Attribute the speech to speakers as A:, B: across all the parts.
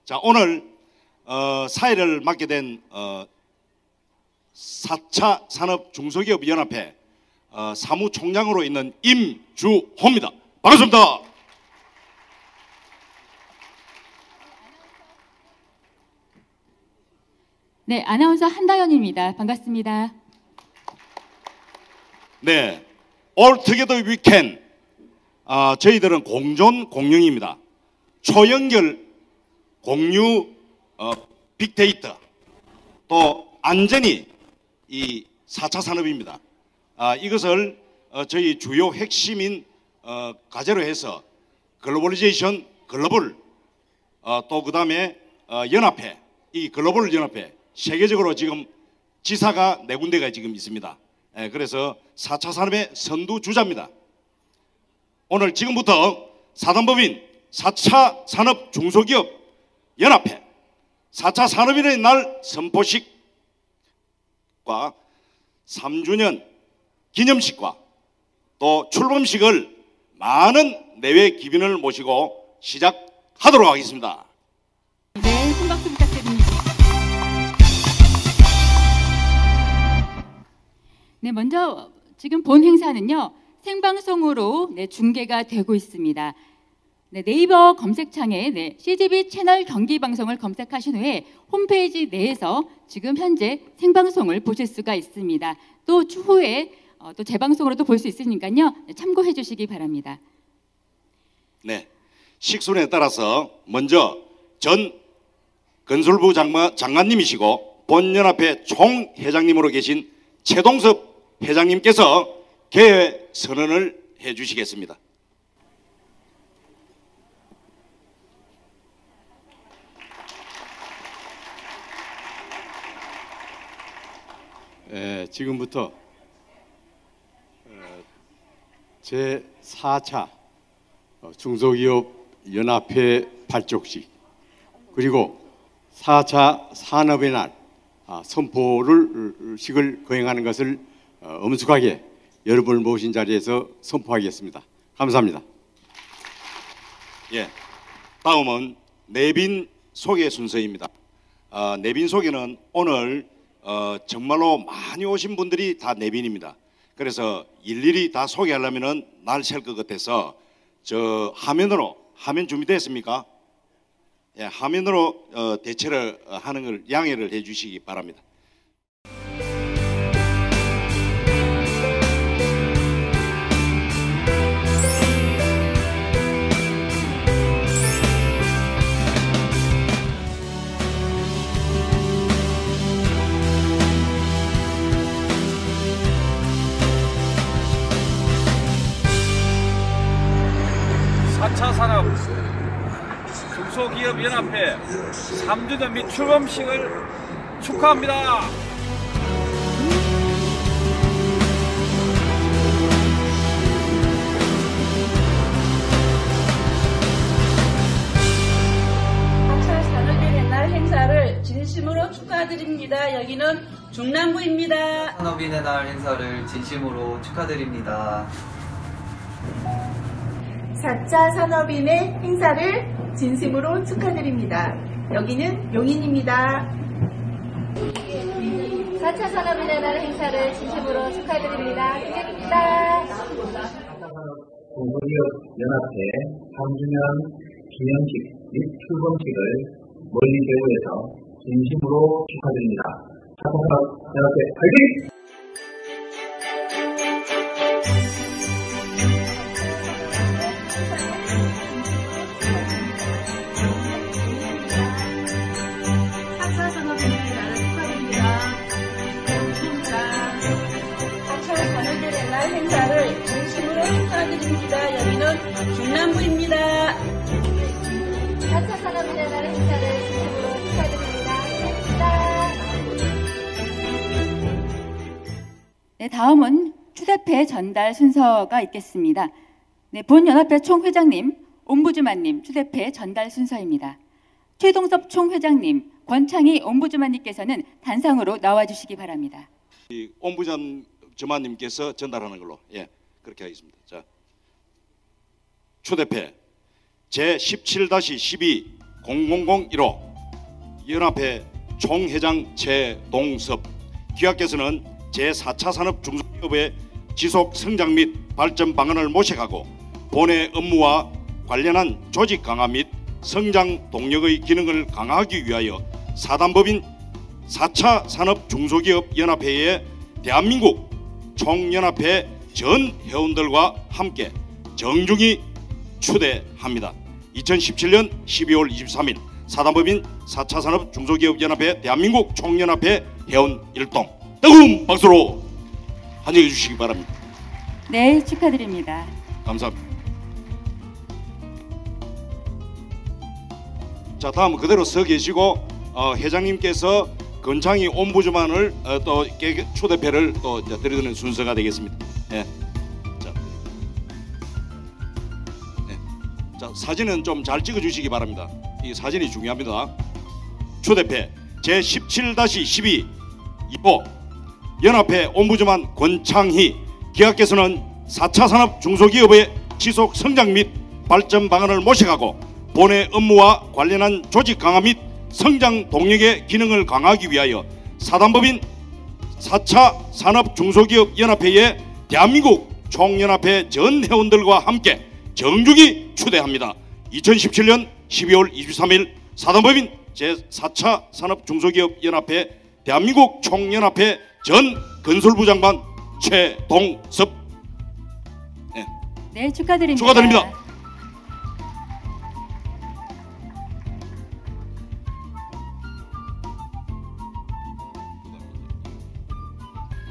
A: 자, 오늘 사회를 맡게 된 4차 산업중소기업연합회 사무총장으로 있는 임주호입니다. 반갑습니다.
B: 네, 아나운서 한다연입니다. 반갑습니다.
A: 네, All Together We Can. 저희들은 공존 공영입니다. 초연결 공유 빅데이터 또 안전이 이 4차 산업입니다. 이것을 저희 주요 핵심인 과제로 해서 글로벌리제이션 글로벌 또 그 다음에 연합회 이 글로벌 연합회 세계적으로 지금 지사가 4군데가 지금 있습니다. 그래서 4차 산업의 선두주자입니다. 오늘 지금부터 사단법인 4차 산업 중소기업 연합회 4차 산업인의 날 선포식과 3주년 기념식과 또 출범식을 많은 내외 귀빈을 모시고 시작하도록 하겠습니다.
B: 네, 큰 박수 부탁드립니다. 네, 먼저 지금 본 행사는요 생방송으로 중계가 되고 있습니다. 네이버 검색창에 CGV 채널 경기 방송을 검색하신 후에 홈페이지 내에서 지금 현재 생방송을 보실 수가 있습니다. 또 추후에 또 재방송으로도 볼 수 있으니까요 참고해 주시기 바랍니다. 네,
A: 식순에 따라서 먼저 전 건설부 장관님이시고 본연합회 총회장님으로 계신 최동섭 회장님께서 개회 선언을 해 주시겠습니다.
C: 지금부터 제4차 중소기업 연합회 발족식 그리고 4차 산업의 날 선포식을 거행하는 것을 엄숙하게 여러분을 모신 자리에서 선포하겠습니다. 감사합니다.
A: 예, 다음은 내빈 소개 순서입니다. 내빈 소개는 오늘 정말로 많이 오신 분들이 다 내빈입니다. 그래서 일일이 다 소개하려면 날 셀 것 같아서 저 화면 준비됐습니까? 예, 화면으로 대체를 하는 걸 양해를 해 주시기 바랍니다.
D: 산업 중소기업연합회 3주년 및 출범식을 축하합니다.
E: 산업인의 날 행사를 진심으로 축하드립니다. 여기는 중남부입니다.
F: 산업인의 날 행사를 진심으로 축하드립니다.
G: 4차 산업인의 행사를 진심으로 축하드립니다. 여기는 용인입니다.
H: 4차 산업인의 날 행사를 진심으로 축하드립니다. 고맙습니다.
I: 중소기업 연합회 3주년 기념식 및 출범식을 멀리 대구에서 진심으로 축하드립니다. 4차 산업 연합회 화이팅!
E: 행사를 진심으로 축하드립니다. 여기는 중남부입니다.
H: 4차 산업인의 날 행사를 진심으로 축하드립니다. 고맙습니다.
B: 네, 다음은 추대패 전달 순서가 있겠습니다. 네, 본 연합회 총회장님, 옴부즈만님 추대패 전달 순서입니다. 최동섭 총회장님, 권창희 옴부즈만님께서는 단상으로 나와주시기 바랍니다.
A: 이 옴부즈만님께서 전달하는 걸로 그렇게 하겠습니다. 자, 추대패 제17-12 0001호 연합회 총회장 최동섭, 기획께서는 제4차 산업 중소기업의 지속 성장 및 발전 방안을 모색하고 본회 업무와 관련한 조직 강화 및 성장 동력의 기능을 강화하기 위하여 사단법인 4차 산업 중소기업 연합회의 대한민국 총연합회 전 회원들과 함께 정중히 추대합니다. 2017년 12월 23일 사단법인 4차 산업 중소기업 연합회 대한민국 총연합회 회원 일동 뜨거운 박수로 환영해 주시기 바랍니다.
B: 네, 축하드립니다.
A: 감사합니다. 자, 다음은 그대로 서 계시고 회장님께서 건창희 옴부즈만을 또 초대패를 또 드리는 순서가 되겠습니다. 네. 자, 네. 자, 사진은 좀 잘 찍어주시기 바랍니다. 이 사진이 중요합니다. 초대패 제17-12 2호 연합회 옴부즈만 권창희, 기획께서는 4차 산업 중소기업의 지속 성장 및 발전 방안을 모색하고 본회 업무와 관련한 조직 강화 및 성장 동력의 기능을 강화하기 위하여 사단법인 4차 산업 중소기업 연합회의 대한민국 총연합회 전 회원들과 함께 정중히 추대합니다. 2017년 12월 23일 사단법인 제4차 산업 중소기업 연합회 대한민국 총연합회 전 건설부 장관 최동섭.
B: 네, 축하드립니다.
A: 축하드립니다.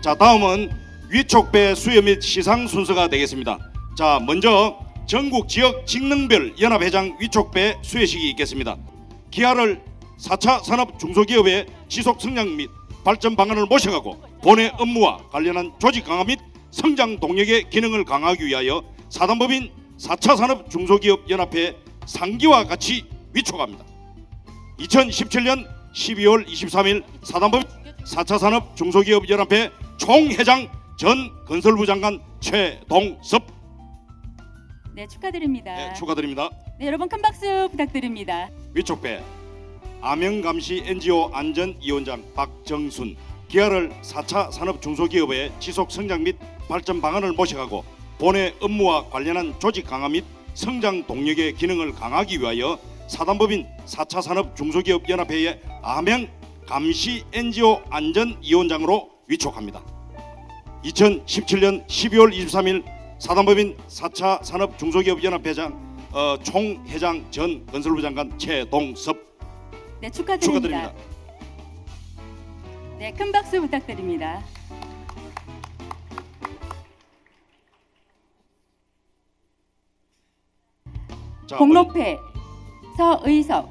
A: 자, 다음은 위촉배 수여 및 시상 순서가 되겠습니다. 자, 먼저 전국 지역 직능별 연합회장 위촉배 수여식이 있겠습니다. 기하를 4차 산업 중소기업의 지속 성장 및 발전 방안을 모색하고 본회 업무와 관련한 조직 강화 및 성장 동력의 기능을 강화하기 위하여 사단법인 4차 산업 중소기업 연합회 상기와 같이 위촉합니다. 2017년 12월 23일 사단법인 4차 산업 중소기업 연합회 총회장 전 건설부 장관 최동섭.
B: 네, 축하드립니다.
A: 네, 축하드립니다.
B: 네, 여러분 큰 박수 부탁드립니다.
A: 위촉배 암영감시 NGO 안전위원장 박정순, 기하를 4차 산업 중소기업의 지속 성장 및 발전 방안을 모색하고 본회 업무와 관련한 조직 강화 및 성장 동력의 기능을 강화하기 위하여 사단법인 4차 산업 중소기업 연합회의 암영감시 NGO 안전위원장으로 위촉합니다. 2017년 12월 23일 사단법인 4차 산업 중소기업 연합회장 총회장 전 건설부 장관 최동섭.
B: 네, 축하드립니다.
A: 축하드립니다.
B: 네, 큰 박수 부탁드립니다.
A: 자,
B: 공로패 서의석,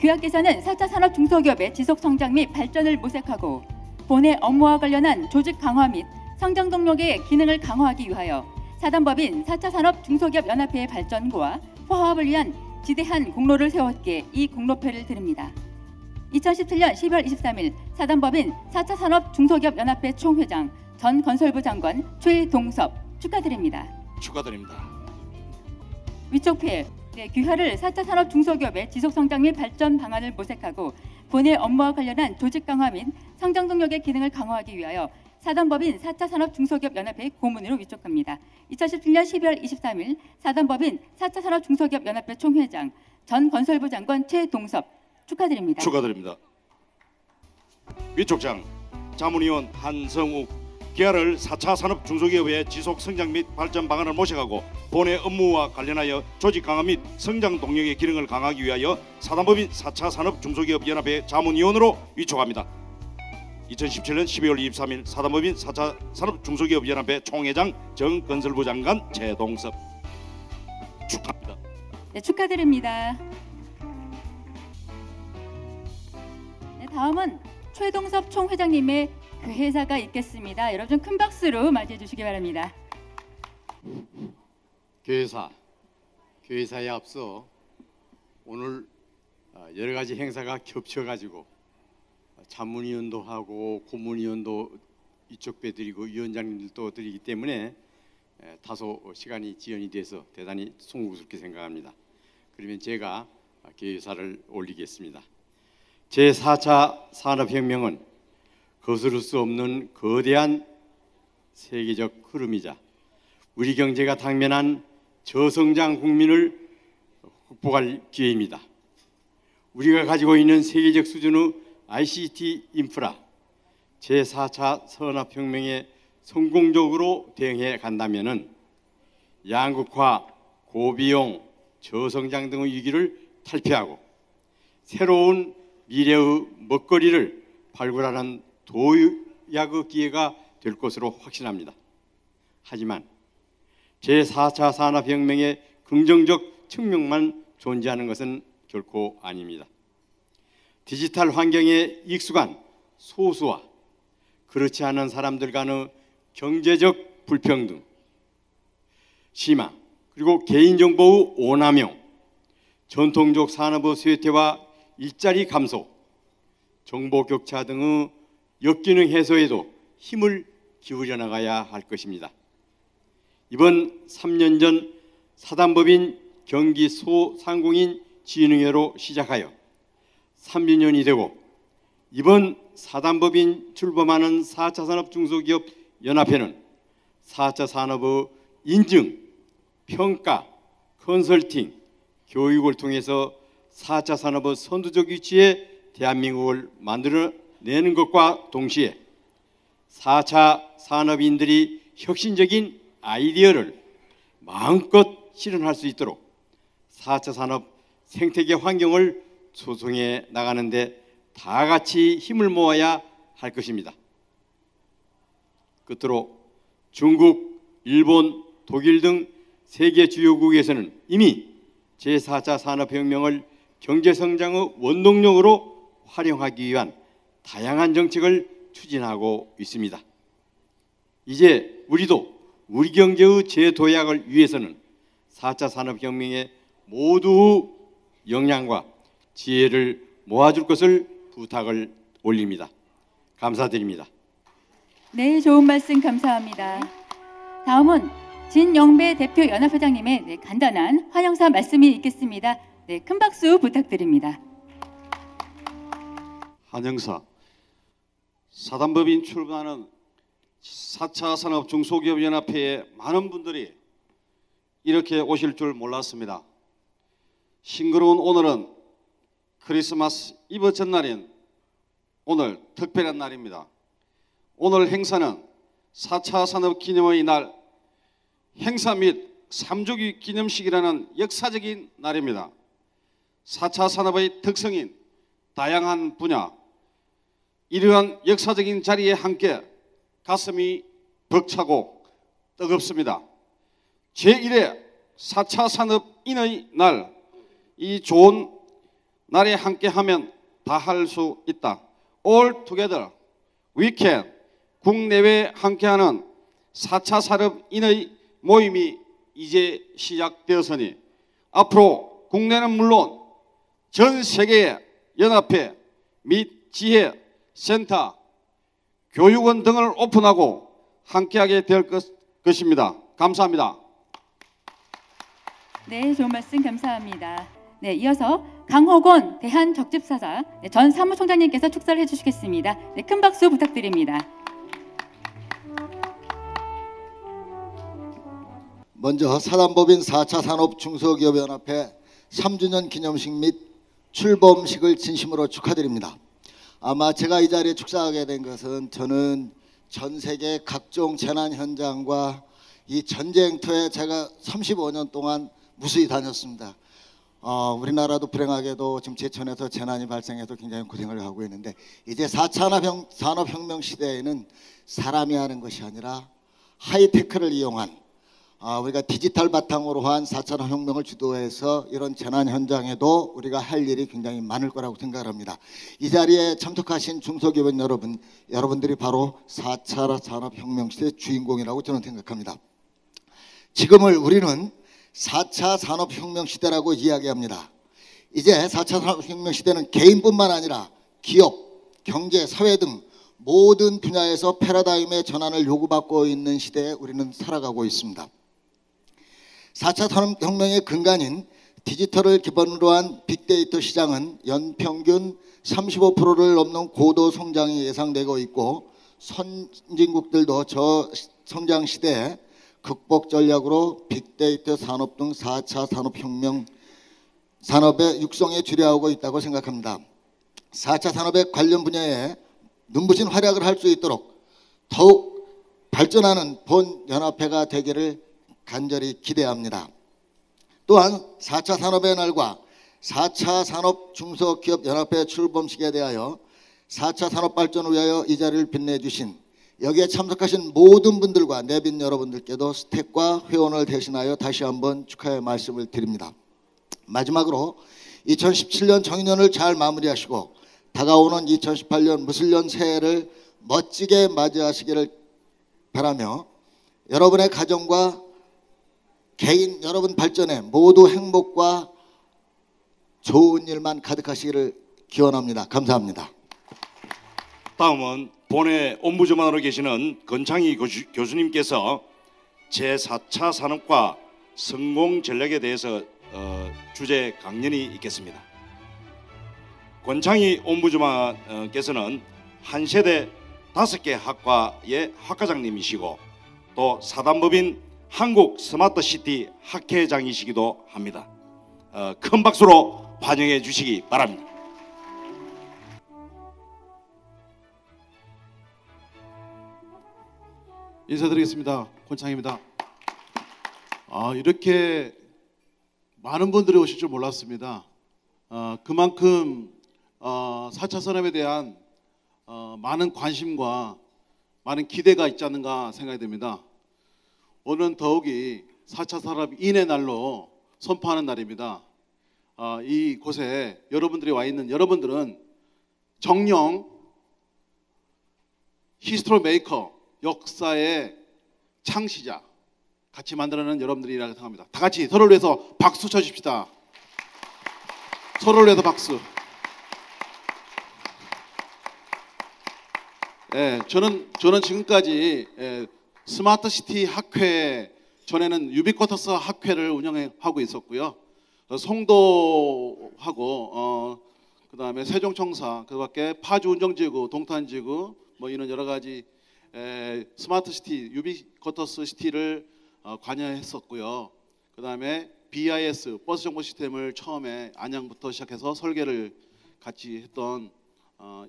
B: 규약께서는 4차 산업 중소기업의 지속 성장 및 발전을 모색하고 본회 업무와 관련한 조직 강화 및 성장 동력의 기능을 강화하기 위하여 사단법인 4차 산업 중소기업 연합회의 발전과 화합을 위한 지대한 공로를 세웠기에 이 공로패를 드립니다. 2017년 12월 23일 사단법인 4차 산업 중소기업 연합회 총회장 전 건설부 장관 최동섭 축하드립니다.
A: 축하드립니다.
B: 위촉패 네, 규하를 4차 산업 중소기업의 지속성장 및 발전 방안을 모색하고 본회 업무와 관련한 조직 강화 및 성장 동력의 기능을 강화하기 위하여 사단법인 4차 산업 중소기업 연합회 고문으로 위촉합니다. 2017년 12월 23일 사단법인 4차 산업 중소기업 연합회 총회장 전 건설부 장관 최동섭 축하드립니다.
A: 축하드립니다. 위촉장 자문위원 한성욱, 기하를 4차 산업 중소기업의 지속 성장 및 발전 방안을 모색하고 본회 업무와 관련하여 조직 강화 및 성장 동력의 기능을 강화하기 위하여 사단법인 4차 산업 중소기업 연합회 자문위원으로 위촉합니다. 2017년 12월 23일 사단법인 4차 산업 중소기업 연합회 총회장 전 건설부 장관 최동섭 축하합니다.
B: 네, 축하드립니다. 네, 다음은 최동섭 총회장님의 회사가 있겠습니다. 여러분 큰 박수로 맞이해 주시기 바랍니다.
C: 교회사에 앞서 오늘 여러 가지 행사가 겹쳐가지고 자문위원도 하고 고문위원도 이쪽 배드리고 위원장님들도 드리기 때문에 다소 시간이 지연이 돼서 대단히 송구스럽게 생각합니다. 그러면 제가 기사를 올리겠습니다. 제4차 산업혁명은 거스를 수 없는 거대한 세계적 흐름이자 우리 경제가 당면한 저성장 국민을 극복할 기회입니다. 우리가 가지고 있는 세계적 수준의 ICT 인프라, 제4차 산업혁명에 성공적으로 대응해 간다면 양극화, 고비용, 저성장 등의 위기를 탈피하고 새로운 미래의 먹거리를 발굴하는 도약의 기회가 될 것으로 확신합니다. 하지만 제4차 산업혁명의 긍정적 측면만 존재하는 것은 결코 아닙니다. 디지털 환경에 익숙한 소수와 그렇지 않은 사람들 간의 경제적 불평등, 심화, 그리고 개인정보의 오남용, 전통적 산업의 쇠퇴와 일자리 감소, 정보 격차 등의 역기능 해소에도 힘을 기울여 나가야 할 것입니다. 이번 3년 전 사단법인 경기 소상공인 진흥회로 시작하여 30년이 되고 이번 사단법인 출범하는 4차 산업 중소기업 연합회는 4차 산업의 인증, 평가, 컨설팅, 교육을 통해서 4차 산업의 선두적 위치에 대한민국을 만들어내는 것과 동시에 4차 산업인들이 혁신적인 아이디어를 마음껏 실현할 수 있도록 4차 산업 생태계 환경을 조성해 나가는데 다 같이 힘을 모아야 할 것입니다. 끝으로 중국, 일본, 독일 등 세계 주요국에서는 이미 제4차 산업혁명을 경제성장의 원동력으로 활용하기 위한 다양한 정책을 추진하고 있습니다. 이제 우리도 우리 경제의 재도약을 위해서는 4차 산업혁명의 모두의 역량과 지혜를 모아줄 것을 부탁을 올립니다. 감사드립니다.
B: 네, 좋은 말씀 감사합니다. 다음은 진영배 대표 연합회장님의 간단한 환영사 말씀이 있겠습니다. 네, 큰 박수 부탁드립니다.
J: 환영사, 사단법인 출범하는 4차 산업 중소기업 연합회에 많은 분들이 이렇게 오실 줄 몰랐습니다. 싱그러운 오늘은 크리스마스 이브 전날인 오늘 특별한 날입니다. 오늘 행사는 4차 산업 기념의 날 행사 및 3주기 기념식이라는 역사적인 날입니다. 4차 산업의 특성인 다양한 분야, 이러한 역사적인 자리에 함께 가슴이 벅차고 뜨겁습니다. 제1회 4차 산업인의 날, 이 좋은 날에 함께하면 다 할 수 있다. All together we can. 국내외 함께하는 4차 산업인의 모임이 이제 시작되었으니 앞으로 국내는 물론 전 세계의 연합회 및 지혜 센터, 교육원 등을 오픈하고 함께하게 될 것입니다. 감사합니다.
B: 네, 좋은 말씀 감사합니다. 네, 이어서 강호곤 대한적집사자 전 사무총장님께서 축사를 해주시겠습니다. 네, 큰 박수 부탁드립니다.
K: 먼저 사단법인 4차 산업중소기업연합회 3주년 기념식 및 출범식을 진심으로 축하드립니다. 아마 제가 이 자리에 축사하게 된 것은 저는 전 세계 각종 재난 현장과 이 전쟁터에 제가 35년 동안 무수히 다녔습니다. 우리나라도 불행하게도 지금 제천에서 재난이 발생해서 굉장히 고생을 하고 있는데 이제 4차 산업혁명 시대에는 사람이 하는 것이 아니라 하이테크를 이용한 우리가 디지털 바탕으로 한 4차 산업혁명을 주도해서 이런 재난 현장에도 우리가 할 일이 굉장히 많을 거라고 생각합니다. 이 자리에 참석하신 중소기업 여러분들이 바로 4차 산업혁명 시대의 주인공이라고 저는 생각합니다. 지금을 우리는 4차 산업혁명 시대라고 이야기합니다. 이제 4차 산업혁명 시대는 개인뿐만 아니라 기업, 경제, 사회 등 모든 분야에서 패러다임의 전환을 요구받고 있는 시대에 우리는 살아가고 있습니다. 4차 산업혁명의 근간인 디지털을 기반으로 한 빅데이터 시장은 연평균 35%를 넘는 고도 성장이 예상되고 있고 선진국들도 저성장 시대에 극복 전략으로 빅데이터 산업 등 4차 산업혁명 산업의 육성에 주력하고 있다고 생각합니다. 4차 산업의 관련 분야에 눈부신 활약을 할 수 있도록 더욱 발전하는 본 연합회가 되기를 간절히 기대합니다. 또한 4차 산업의 날과 4차 산업 중소기업연합회 출범식에 대하여 4차 산업 발전을 위하여 이 자리를 빛내주신 여기에 참석하신 모든 분들과 내빈 여러분들께도 스태프과 회원을 대신하여 다시 한번 축하의 말씀을 드립니다. 마지막으로 2017년 정인년을 잘 마무리하시고 다가오는 2018년 무술년 새해를 멋지게 맞이하시기를 바라며 여러분의 가정과 개인 여러분 발전에 모두 행복과 좋은 일만 가득하시기를 기원합니다. 감사합니다.
A: 다음은 본회 옴부즈만으로 계시는 건창희 교수님께서 제4차 산업과 성공 전략에 대해서 주제 강연이 있겠습니다. 권창희 옴부즈만께서는 한 세대 5개 학과의 학과장님이시고 또 사단법인 한국 스마트시티 학회장이시기도 합니다. 큰 박수로 환영해 주시기 바랍니다.
L: 인사드리겠습니다. 권창희입니다. 이렇게 많은 분들이 오실 줄 몰랐습니다. 그만큼 4차 산업에 대한 많은 관심과 많은 기대가 있지 않는가 생각이 됩니다. 오늘은 더욱이 4차 산업 인의 날로 선포하는 날입니다. 이곳에 여러분들이 와 있는 여러분들은 정령 히스토리 메이커, 역사의 창시자 같이 만들어내는 여러분들이라고 생각합니다. 다 같이 서로를 위해서 박수 쳐줍시다. 서로를 위해서 박수. 저는 지금까지 스마트시티 학회, 전에는 유비쿼터스 학회를 운영하고 있었고요. 송도하고 그 다음에 세종청사, 그 밖에 파주운정지구, 동탄지구 뭐 이런 여러 가지 스마트시티, 유비쿼터스 시티를 관여했었고요. 그 다음에 BIS, 버스 정보 시스템을 처음에 안양부터 시작해서 설계를 같이 했던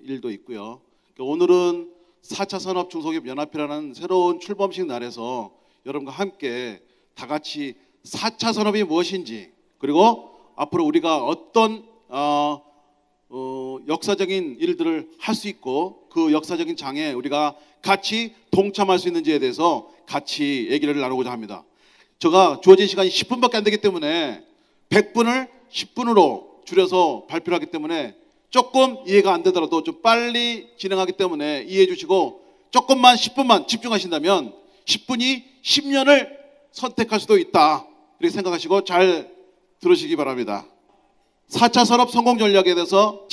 L: 일도 있고요. 오늘은 4차 산업 중소기업 연합회라는 새로운 출범식 날에서 여러분과 함께 다 같이 4차 산업이 무엇인지, 그리고 앞으로 우리가 어떤 역사적인 일들을 할 수 있고 그 역사적인 장에 우리가 같이 동참할 수 있는지에 대해서 같이 얘기를 나누고자 합니다. 제가 주어진 시간이 10분밖에 안 되기 때문에 100분을 10분으로 줄여서 발표를 하기 때문에 조금 이해가 안 되더라도 좀 빨리 진행하기 때문에 이해해 주시고 조금만 10분만 집중하신다면 10분이 10년을 선택할 수도 있다, 이렇게 생각하시고 잘 들으시기 바랍니다. 4차 산업 성공 전략에 대해서,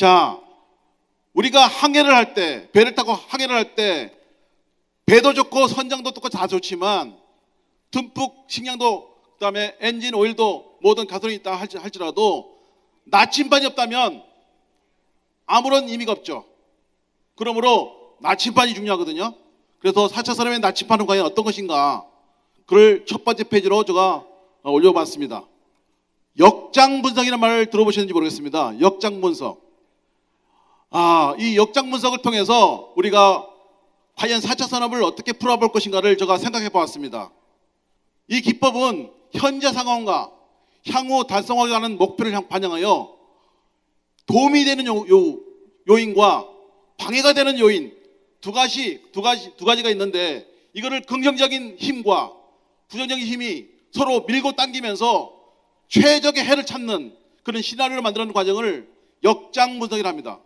L: 우리가 항해를 할 때, 배를 타고 항해를 할 때 배도 좋고 선장도 좋고 다 좋지만 듬뿍 식량도, 그 다음에 엔진 오일도 모든 가솔린이 있다 할지라도 나침반이 없다면 아무런 의미가 없죠. 그러므로 나침반이 중요하거든요. 그래서 4차 산업의 나침반은 과연 어떤 것인가, 그걸 첫 번째 페이지로 제가 올려봤습니다. 역장 분석이라는 말을 들어보셨는지 모르겠습니다. 역장 분석. 이 역장 분석을 통해서 우리가 과연 4차 산업을 어떻게 풀어볼 것인가를 제가 생각해 보았습니다. 이 기법은 현재 상황과 향후 달성하려는 목표를 반영하여 도움이 되는 요인과 방해가 되는 요인 두 가지가 있는데, 이거를 긍정적인 힘과 부정적인 힘이 서로 밀고 당기면서 최적의 해를 찾는 그런 시나리오를 만드는 과정을 역장 분석이라 합니다.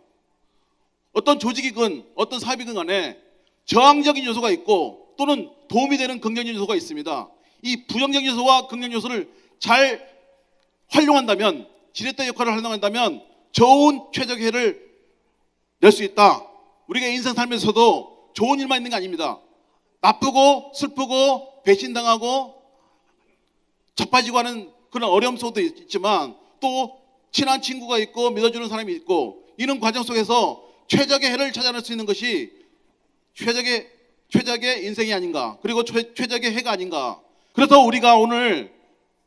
L: 어떤 조직이건 어떤 사업이건 간에 저항적인 요소가 있고 또는 도움이 되는 긍정적인 요소가 있습니다. 이 부정적인 요소와 긍정 요소를 잘 활용한다면, 지렛대 역할을 활용한다면 좋은 최적의 해를 낼 수 있다. 우리가 인생 살면서도 좋은 일만 있는 게 아닙니다. 나쁘고 슬프고 배신당하고 자빠지고 하는 그런 어려움 속도 있지만 또 친한 친구가 있고 믿어주는 사람이 있고 이런 과정 속에서 최적의 해를 찾아낼 수 있는 것이 최적의 인생이 아닌가, 그리고 최적의 해가 아닌가. 그래서 우리가 오늘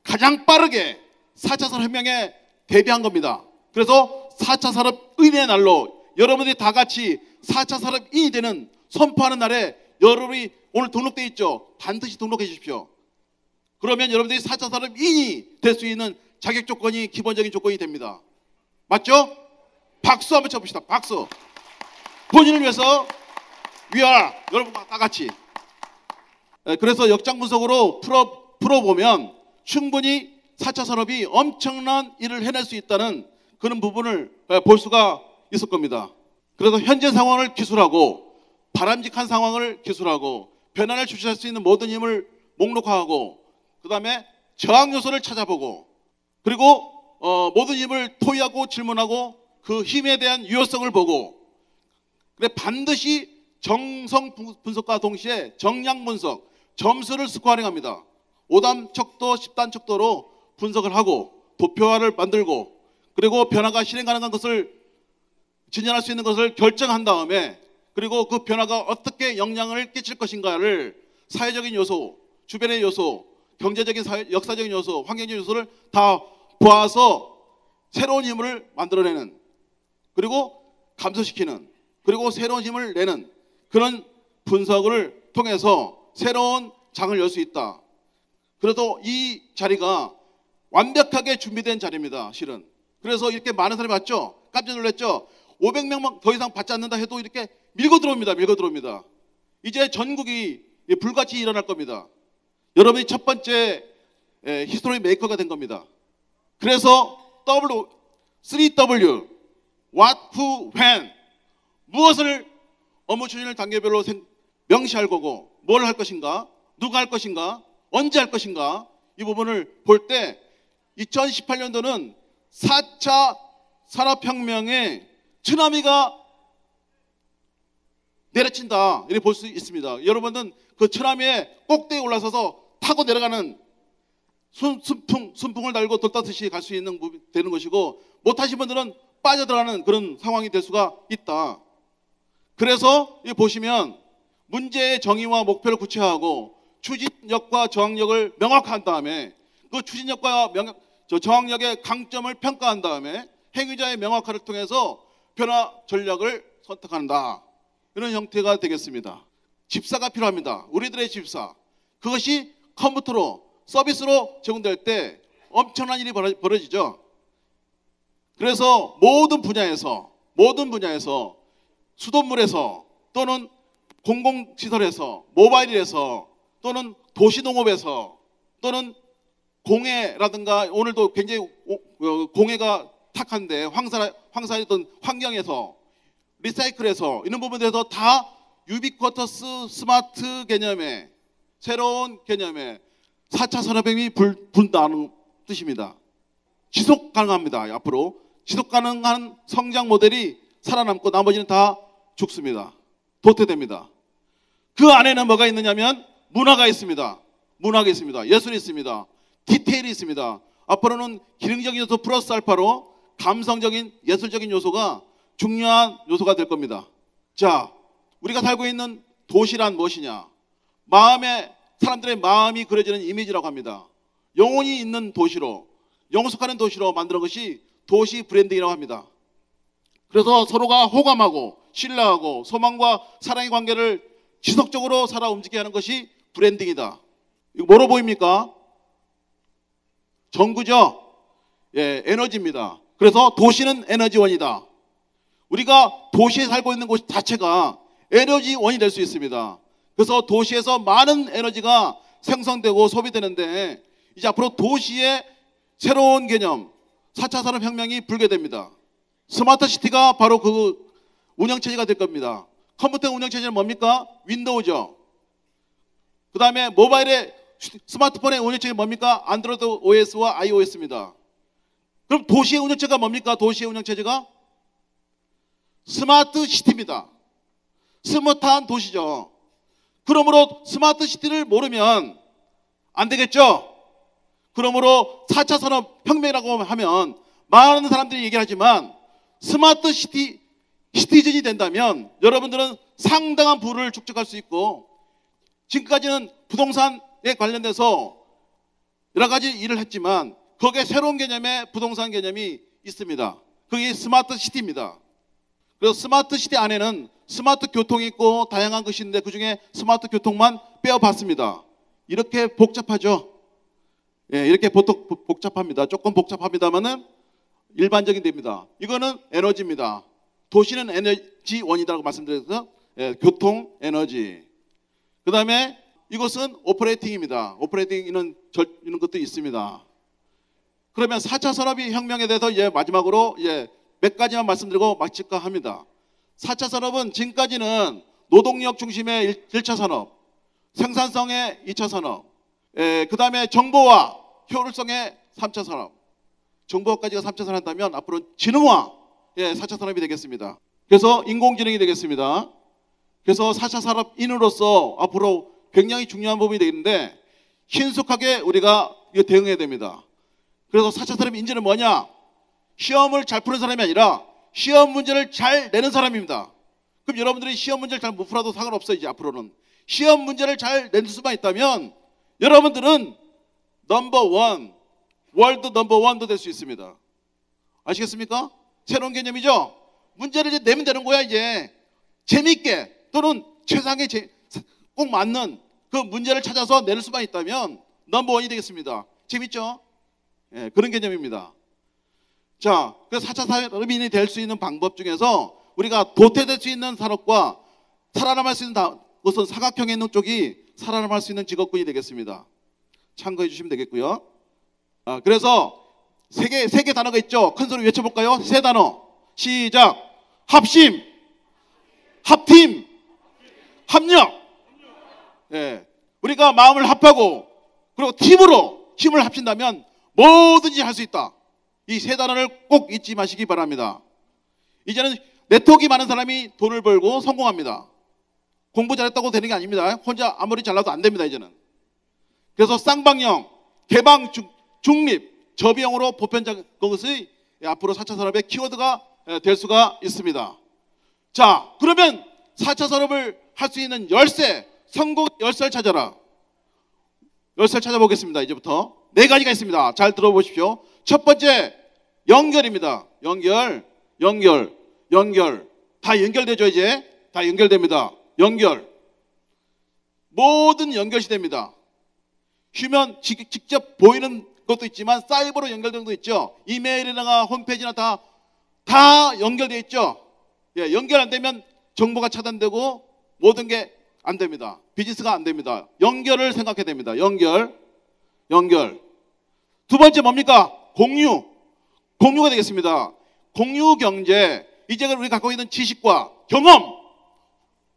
L: 가장 빠르게 4차 산업혁명에 대비한 겁니다. 그래서 4차 산업인의 날로 여러분들이 다 같이 4차 산업인이 되는 선포하는 날에 여러분이 오늘 등록돼 있죠? 반드시 등록해 주십시오. 그러면 여러분들이 4차 산업인이 될 수 있는 자격 조건이 기본적인 조건이 됩니다. 맞죠? 박수 한번 쳐봅시다. 박수. 본인을 위해서 we are, 여러분과 다 같이. 그래서 역장 분석으로 풀어보면 충분히 4차 산업이 엄청난 일을 해낼 수 있다는 그런 부분을 볼 수가 있을 겁니다. 그래서 현재 상황을 기술하고 바람직한 상황을 기술하고 변화를 주시할 수 있는 모든 힘을 목록화하고 그 다음에 저항 요소를 찾아보고 그리고 모든 힘을 토의하고 질문하고 그 힘에 대한 유효성을 보고 그래 반드시 정성 분석과 동시에 정량 분석, 점수를 스코어링합니다. 5단 척도, 10단 척도로 분석을 하고 도표화를 만들고 그리고 변화가 실행 가능한 것을 진전할 수 있는 것을 결정한 다음에 그리고 그 변화가 어떻게 영향을 끼칠 것인가를 사회적인 요소, 주변의 요소, 경제적인, 역사적인 요소, 환경적인 요소를 다 보아서 새로운 힘을 만들어내는 그리고 감소시키는 그리고 새로운 힘을 내는 그런 분석을 통해서 새로운 장을 열 수 있다. 그래도 이 자리가 완벽하게 준비된 자리입니다. 실은. 그래서 이렇게 많은 사람이 왔죠? 깜짝 놀랐죠? 500명만 더 이상 받지 않는다 해도 이렇게 밀고 들어옵니다. 밀고 들어옵니다. 이제 전국이 불같이 일어날 겁니다. 여러분이 첫 번째 히스토리 메이커가 된 겁니다. 그래서 3W, What, Who, When 무엇을 업무 추진을 단계별로 명시할 거고 뭘 할 것인가, 누가 할 것인가, 언제 할 것인가 이 부분을 볼 때 2018년도는 4차 산업혁명의 쓰나미가 내려친다 이렇게 볼 수 있습니다. 여러분은 그 쓰나미에 꼭대기에 올라서서 타고 내려가는 순풍을 달고 돌다듯이 갈 수 있는 되는 것이고 못하신 분들은 빠져들어가는 그런 상황이 될 수가 있다. 그래서 이 보시면 문제의 정의와 목표를 구체화하고 추진력과 저항력을 명확한 다음에 그 추진력과 저항력의 강점을 평가한 다음에 행위자의 명확화를 통해서 변화 전략을 선택한다. 이런 형태가 되겠습니다. 집사가 필요합니다. 우리들의 집사. 그것이 컴퓨터로 서비스로 제공될 때 엄청난 일이 벌어지죠. 그래서 모든 분야에서 수돗물에서 또는 공공시설에서 모바일에서 또는 도시농업에서 또는 공해라든가 오늘도 굉장히 공해가 탁한데 황사했던 환경에서 리사이클에서 이런 부분에서 다 유비쿼터스 스마트 개념의 새로운 개념의 4차 산업혁명이 분다는 뜻입니다. 지속 가능합니다. 앞으로 지속 가능한 성장 모델이 살아남고 나머지는 다 죽습니다. 도태됩니다. 그 안에는 뭐가 있느냐면 문화가 있습니다. 문학이 있습니다. 예술이 있습니다. 디테일이 있습니다. 앞으로는 기능적인 요소 플러스 알파로 감성적인 예술적인 요소가 중요한 요소가 될 겁니다. 자, 우리가 살고 있는 도시란 무엇이냐? 사람들의 마음이 그려지는 이미지라고 합니다. 영혼이 있는 도시로, 영속하는 도시로 만드는 것이 도시 브랜딩이라고 합니다. 그래서 서로가 호감하고 신뢰하고 소망과 사랑의 관계를 지속적으로 살아 움직이게 하는 것이 브랜딩이다. 이거 뭐로 보입니까? 전구죠? 예, 에너지입니다. 그래서 도시는 에너지원이다. 우리가 도시에 살고 있는 곳 자체가 에너지원이 될 수 있습니다. 그래서 도시에서 많은 에너지가 생성되고 소비되는데 이제 앞으로 도시의 새로운 개념 4차 산업혁명이 불게 됩니다. 스마트 시티가 바로 그 운영체제가 될 겁니다. 컴퓨터 운영체제는 뭡니까? 윈도우죠. 그 다음에 모바일의 스마트폰의 운영체제는 뭡니까? 안드로이드 OS와 iOS입니다. 그럼 도시의 운영체제가 뭡니까? 도시의 운영체제가? 스마트 시티입니다. 스마트한 도시죠. 그러므로 스마트 시티를 모르면 안 되겠죠? 그러므로 4차 산업혁명이라고 하면 많은 사람들이 얘기하지만 스마트 시티즌이 된다면 여러분들은 상당한 부를 축적할 수 있고, 지금까지는 부동산에 관련돼서 여러 가지 일을 했지만 거기에 새로운 개념의 부동산 개념이 있습니다. 그게 스마트 시티입니다. 그래서 스마트 시티 안에는 스마트 교통이 있고 다양한 것이 있는데 그중에 스마트 교통만 빼어봤습니다. 이렇게 복잡하죠. 예, 이렇게 복잡합니다. 조금 복잡합니다만은 일반적인 데입니다. 이거는 에너지입니다. 도시는 에너지원이라고 말씀드려서 교통, 에너지. 그 다음에 이것은 오퍼레이팅입니다. 오퍼레이팅 이런 것도 있습니다. 그러면 4차 산업혁명에 대해서 마지막으로 몇 가지만 말씀드리고 마칠까 합니다. 4차 산업은 지금까지는 노동력 중심의 1차 산업, 생산성의 2차 산업, 그 다음에 정보화, 효율성의 3차 산업. 정보화까지가 3차 산업이라면 앞으로 지능화, 4차 산업이 되겠습니다. 그래서 인공지능이 되겠습니다. 그래서 4차 산업인으로서 앞으로 굉장히 중요한 부분이 되겠는데 신속하게 우리가 이거 대응해야 됩니다. 그래서 4차 산업인재는 뭐냐? 시험을 잘 푸는 사람이 아니라 시험 문제를 잘 내는 사람입니다. 그럼 여러분들이 시험 문제를 잘 못 풀어도 상관없어요. 이제 앞으로는 시험 문제를 잘 낼 수만 있다면 여러분들은 넘버원, 월드 넘버원도 될 수 있습니다. 아시겠습니까? 새로운 개념이죠? 문제를 이제 내면 되는 거야. 이제 재미있게 또는 최상의 꼭 맞는 그 문제를 찾아서 낼 수만 있다면 넘버원이 되겠습니다. 재밌죠? 예, 그런 개념입니다. 자, 그래서 4차 산업인이 될 수 있는 방법 중에서 우리가 도태될 수 있는 산업과 살아남을 수 있는 것은 사각형에 있는 쪽이 살아남을 수 있는 직업군이 되겠습니다. 참고해 주시면 되겠고요. 그래서 세 개 단어가 있죠. 큰 소리 외쳐볼까요? 세 단어. 시작. 합심, 합팀, 합력. 예, 우리가 마음을 합하고 그리고 팀으로 힘을 합친다면 뭐든지 할 수 있다. 이 세 단어를 꼭 잊지 마시기 바랍니다. 이제는 네트워크가 많은 사람이 돈을 벌고 성공합니다. 공부 잘했다고 되는 게 아닙니다. 혼자 아무리 잘나도 안 됩니다. 이제는. 그래서 쌍방형, 개방, 중립, 저비형으로 보편적인 것이 앞으로 4차 산업의 키워드가 될 수가 있습니다. 자, 그러면 4차 산업을 할 수 있는 열쇠, 성공 열쇠를 찾아라. 열쇠를 찾아보겠습니다. 이제부터 4가지가 있습니다. 잘 들어보십시오. 첫 번째, 연결입니다. 연결. 다 연결되죠. 이제 다 연결됩니다. 연결. 모든 연결이 됩니다. 휴면 직접 보이는 것도 있지만 사이버로 연결된 것도 있죠. 이메일이나 홈페이지나 다 연결되어 있죠. 예, 연결 안 되면 정보가 차단되고 모든 게 안 됩니다. 비즈니스가 안 됩니다. 연결을 생각해야 됩니다. 연결. 두 번째 뭡니까? 공유가 되겠습니다. 공유 경제. 이제 우리 갖고 있는 지식과 경험,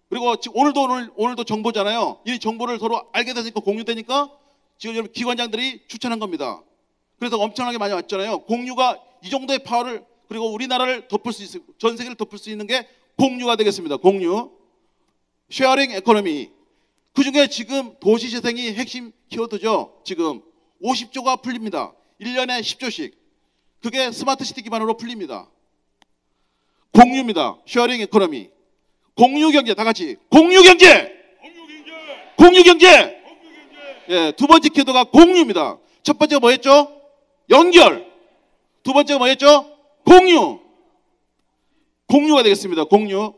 L: 그리고 오늘도 정보잖아요. 이 정보를 서로 알게 되니까 공유되니까 지금 여러분 기관장들이 추천한 겁니다. 그래서 엄청나게 많이 왔잖아요. 공유가 이 정도의 파워를, 그리고 우리나라를 덮을 수 있을, 전 세계를 덮을 수 있는 게 공유가 되겠습니다. 공유. 쉐어링 에코노미. 그중에 지금 도시재생이 핵심 키워드죠. 지금 50조가 풀립니다. 1년에 10조씩. 그게 스마트 시티 기반으로 풀립니다. 공유입니다. 쉐어링 에코노미. 공유 경제. 다 같이 공유 경제. 예, 두 번째 키워드가 공유입니다. 첫 번째가 뭐였죠? 연결. 두 번째가 뭐였죠? 공유가 되겠습니다. 공유.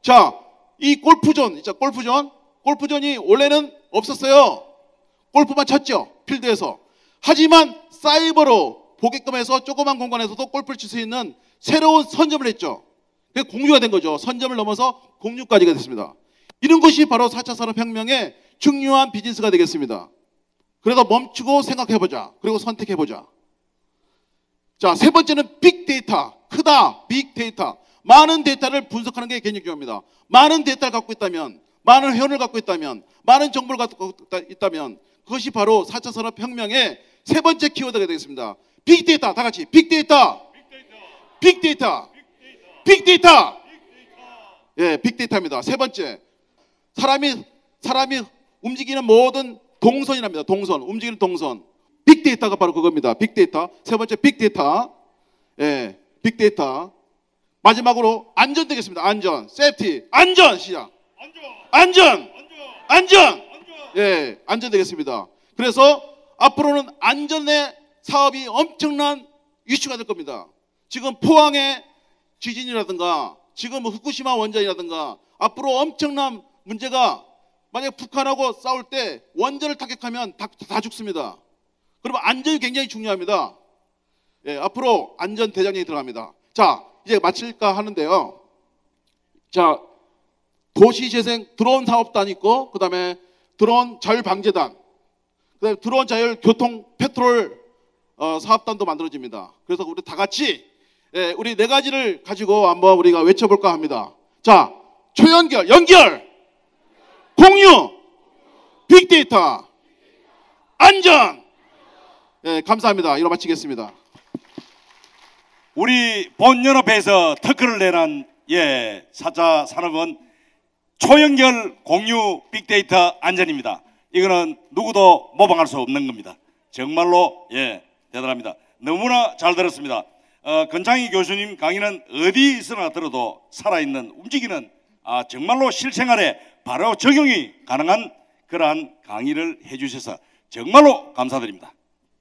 L: 자, 이 골프존이 원래는 없었어요. 골프만 쳤죠. 필드에서. 하지만 사이버로 보게끔 해서 조그만 공간에서도 골프를 칠 수 있는 새로운 선점을 했죠. 그게 공유가 된 거죠. 선점을 넘어서 공유까지가 됐습니다. 이런 것이 바로 4차 산업혁명의 중요한 비즈니스가 되겠습니다. 그래서 멈추고 생각해보자. 그리고 선택해보자. 자, 세 번째는 빅데이터. 크다. 빅데이터. 많은 데이터를 분석하는 게 굉장히 중요합니다. 많은 데이터를 갖고 있다면, 많은 회원을 갖고 있다면, 많은 정보를 갖고 있다면 그것이 바로 4차 산업혁명의 세 번째 키워드가 되겠습니다. 빅데이터. 다 같이 빅데이터. 예, 빅데이터입니다. 세 번째. 사람이 움직이는 모든 동선이랍니다. 동선. 움직이는 동선. 빅데이터가 바로 그겁니다. 빅데이터. 세 번째 빅데이터. 예, 빅데이터. 마지막으로 안전 되겠습니다. 안전, 세프티, 안전 시작. 안전. 예, 안전 되겠습니다. 그래서 앞으로는 안전의 사업이 엄청난 이슈가 될 겁니다. 지금 포항의 지진이라든가 지금 후쿠시마 원전이라든가 앞으로 엄청난 문제가 만약 북한하고 싸울 때 원전을 타격하면 다 죽습니다. 그러면 안전이 굉장히 중요합니다. 예, 앞으로 안전 대장이 들어갑니다. 자, 이제 마칠까 하는데요. 자, 도시재생 드론 사업단 있고, 그 다음에 드론 자율방재단, 그 다음에 드론 자율교통 페트롤 사업단도 만들어집니다. 그래서 우리 다 같이 예, 우리 네 가지를 가지고 한번 우리가 외쳐볼까 합니다. 자, 초연결, 연결, 공유, 빅데이터, 안전. 예, 감사합니다. 이로 마치겠습니다.
A: 우리 본연합회에서 특허를 내는 4차 산업은 초연결 공유 빅데이터 안전입니다. 이거는 누구도 모방할 수 없는 겁니다. 정말로 대단합니다. 너무나 잘 들었습니다. 건창희 교수님 강의는 어디서나 들어도 살아있는 움직이는 정말로 실생활에 바로 적용이 가능한 그러한 강의를 해주셔서 정말로 감사드립니다.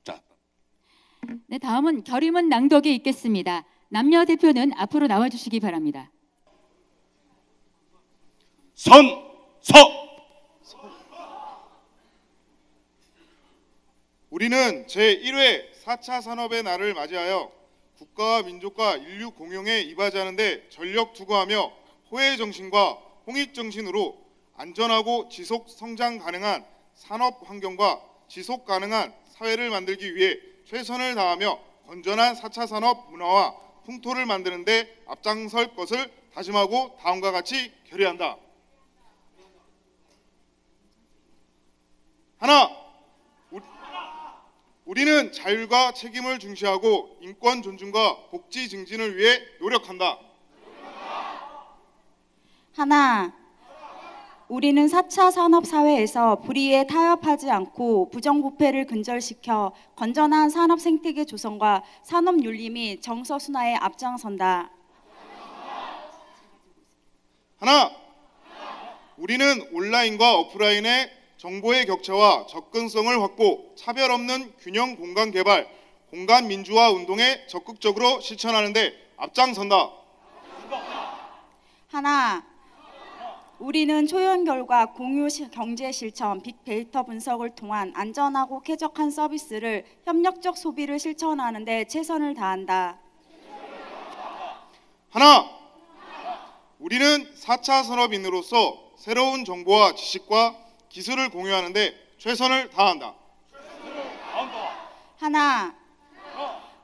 A: 자,
B: 네, 다음은 결의문 낭독이 있겠습니다. 남녀 대표는 앞으로 나와주시기 바랍니다.
M: 우리는 제1회 4차 산업의 날을 맞이하여 국가와 민족과 인류 공용에 이바지하는 데 전력 투구하며 호혜 정신과 홍익 정신으로 안전하고 지속 성장 가능한 산업 환경과 지속 가능한 사회를 만들기 위해 최선을 다하며 건전한 4차 산업 문화와 풍토를 만드는 데 앞장설 것을 다짐하고 다음과 같이 결의한다. 하나, 우리는 자율과 책임을 중시하고 인권 존중과 복지 증진을 위해 노력한다.
N: 하나, 우리는 4차 산업사회에서 불의에 타협하지 않고 부정부패를 근절시켜 건전한 산업 생태계 조성과 산업 윤리 및 정서 순화에 앞장선다.
M: 하나, 우리는 온라인과 오프라인의 정보의 격차와 접근성을 확보, 차별 없는 균형 공간 개발, 공간 민주화 운동에 적극적으로 실천하는 데 앞장선다.
N: 하나, 우리는 초연결과 공유 경제 실천, 빅데이터 분석을 통한 안전하고 쾌적한 서비스를 협력적 소비를 실천하는 데 최선을 다한다.
M: 하나, 우리는 4차 산업인으로서 새로운 정보와 지식과 기술을 공유하는 데 최선을 다한다.
N: 하나,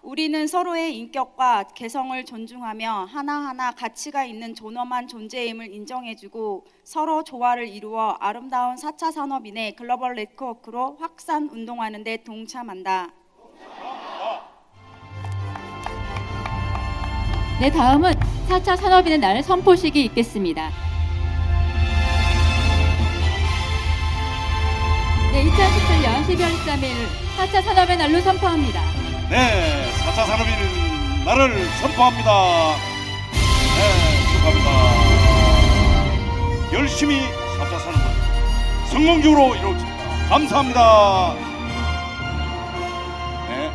N: 우리는 서로의 인격과 개성을 존중하며 하나하나 가치가 있는 존엄한 존재임을 인정해주고 서로 조화를 이루어 아름다운 4차 산업인의 글로벌 네트워크로 확산 운동하는 데 동참한다.
B: 네, 다음은 4차 산업인의 날 선포식이 있겠습니다. 네, 2017년 12월 13일 4차 산업의 날로 선포합니다.
A: 네, 4차 산업인 날을 선포합니다. 네, 축하합니다. 열심히 4차 산업을 성공적으로 이루어집니다. 감사합니다. 네.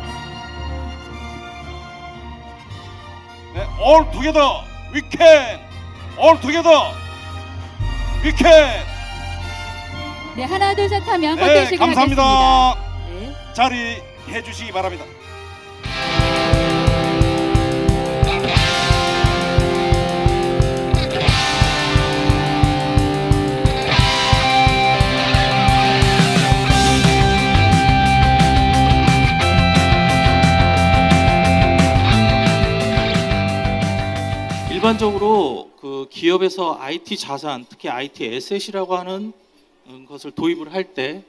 A: 네, all together we can. all together we can.
B: 네, 하나 둘 셋 하면
A: 네,
B: 커팅식을
A: 감사합니다.
B: 하겠습니다. 네.
A: 자리해 주시기 바랍니다.
O: 일반적으로 그 기업에서 IT 자산, 특히 IT 에셋이라고 하는 것을 도입을 할 때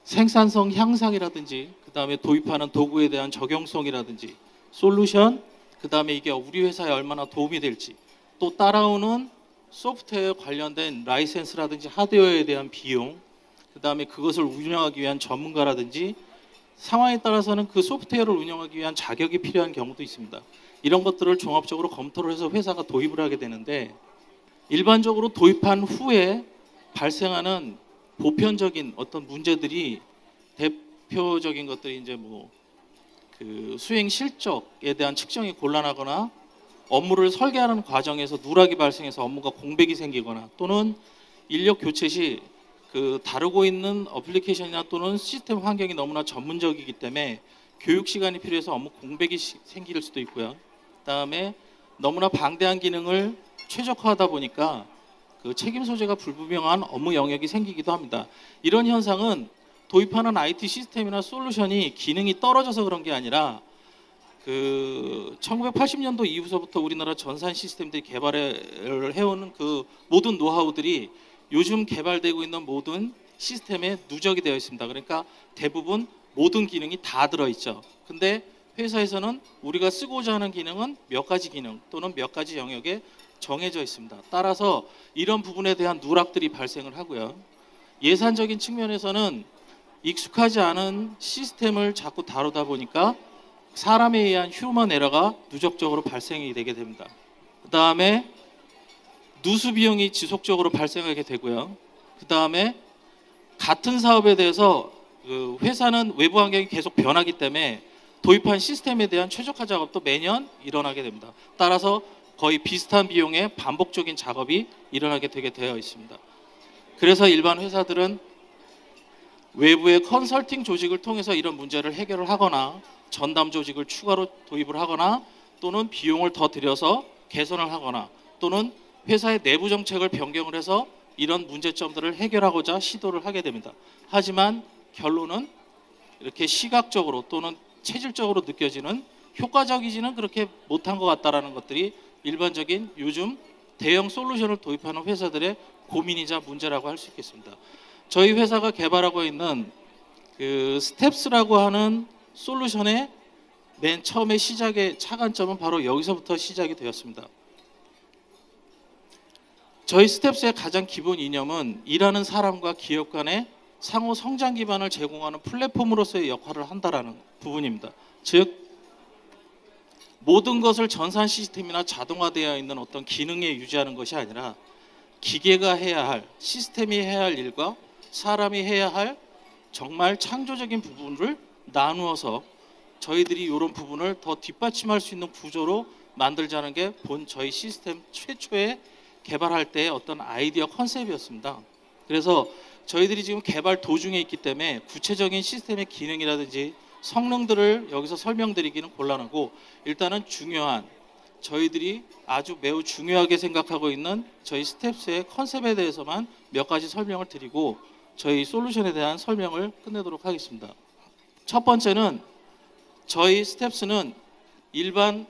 O: 생산성 향상이라든지 그 다음에 도입하는 도구에 대한 적용성이라든지 솔루션, 그 다음에 이게 우리 회사에 얼마나 도움이 될지, 또 따라오는 소프트웨어 관련된 라이센스라든지 하드웨어에 대한 비용, 그 다음에 그것을 운영하기 위한 전문가라든지 상황에 따라서는 그 소프트웨어를 운영하기 위한 자격이 필요한 경우도 있습니다. 이런 것들을 종합적으로 검토를 해서 회사가 도입을 하게 되는데, 일반적으로 도입한 후에 발생하는 보편적인 어떤 문제들이, 대표적인 것들이 이제 그 수행 실적에 대한 측정이 곤란하거나, 업무를 설계하는 과정에서 누락이 발생해서 업무가 공백이 생기거나, 또는 인력 교체 시 그 다루고 있는 어플리케이션이나 또는 시스템 환경이 너무나 전문적이기 때문에 교육 시간이 필요해서 업무 공백이 생길 수도 있고요. 그다음에 너무나 방대한 기능을 최적화하다 보니까 그 책임 소재가 불분명한 업무 영역이 생기기도 합니다. 이런 현상은 도입하는 IT 시스템이나 솔루션이 기능이 떨어져서 그런 게 아니라, 그 1980년도 이후서부터 우리나라 전산 시스템들이 개발을 해오는 그 모든 노하우들이 요즘 개발되고 있는 모든 시스템에 누적이 되어 있습니다. 그러니까 대부분 모든 기능이 다 들어있죠. 근데 회사에서는 우리가 쓰고자 하는 기능은 몇 가지 기능 또는 몇 가지 영역에 정해져 있습니다. 따라서 이런 부분에 대한 누락들이 발생을 하고요. 예산적인 측면에서는 익숙하지 않은 시스템을 자꾸 다루다 보니까 사람에 의한 휴먼 에러가 누적적으로 발생이 되게 됩니다. 그 다음에 누수 비용이 지속적으로 발생하게 되고요. 그 다음에 같은 사업에 대해서 그 회사는 외부 환경이 계속 변하기 때문에 도입한 시스템에 대한 최적화 작업도 매년 일어나게 됩니다. 따라서 거의 비슷한 비용의 반복적인 작업이 일어나게 되게 되어 있습니다. 그래서 일반 회사들은 외부의 컨설팅 조직을 통해서 이런 문제를 해결을 하거나, 전담 조직을 추가로 도입을 하거나, 또는 비용을 더 들여서 개선을 하거나, 또는 회사의 내부 정책을 변경을 해서 이런 문제점들을 해결하고자 시도를 하게 됩니다. 하지만 결론은 이렇게 시각적으로 또는 체질적으로 느껴지는, 효과적이지는 그렇게 못한 것 같다라는 것들이 일반적인 요즘 대형 솔루션을 도입하는 회사들의 고민이자 문제라고 할 수 있겠습니다. 저희 회사가 개발하고 있는 그 스텝스라고 하는 솔루션의 맨 처음에 시작의 차관점은 바로 여기서부터 시작이 되었습니다. 저희 스텝스의 가장 기본 이념은 일하는 사람과 기업 간의 상호 성장 기반을 제공하는 플랫폼으로서의 역할을 한다라는 부분입니다. 즉, 모든 것을 전산 시스템이나 자동화되어 있는 어떤 기능에 유지하는 것이 아니라 기계가 해야 할, 시스템이 해야 할 일과 사람이 해야 할 정말 창조적인 부분을 나누어서 저희들이 이런 부분을 더 뒷받침할 수 있는 구조로 만들자는 게 본 저희 시스템 최초의 개발할 때의 어떤 아이디어 컨셉이었습니다. 그래서 저희들이 지금 개발 도중에 있기 때문에 구체적인 시스템의 기능이라든지 성능들을 여기서 설명드리기는 곤란하고, 일단은 중요한, 저희들이 아주 매우 중요하게 생각하고 있는 저희 스텝스의 컨셉에 대해서만 몇 가지 설명을 드리고 저희 솔루션에 대한 설명을 끝내도록 하겠습니다. 첫 번째는 저희 스텝스는 일반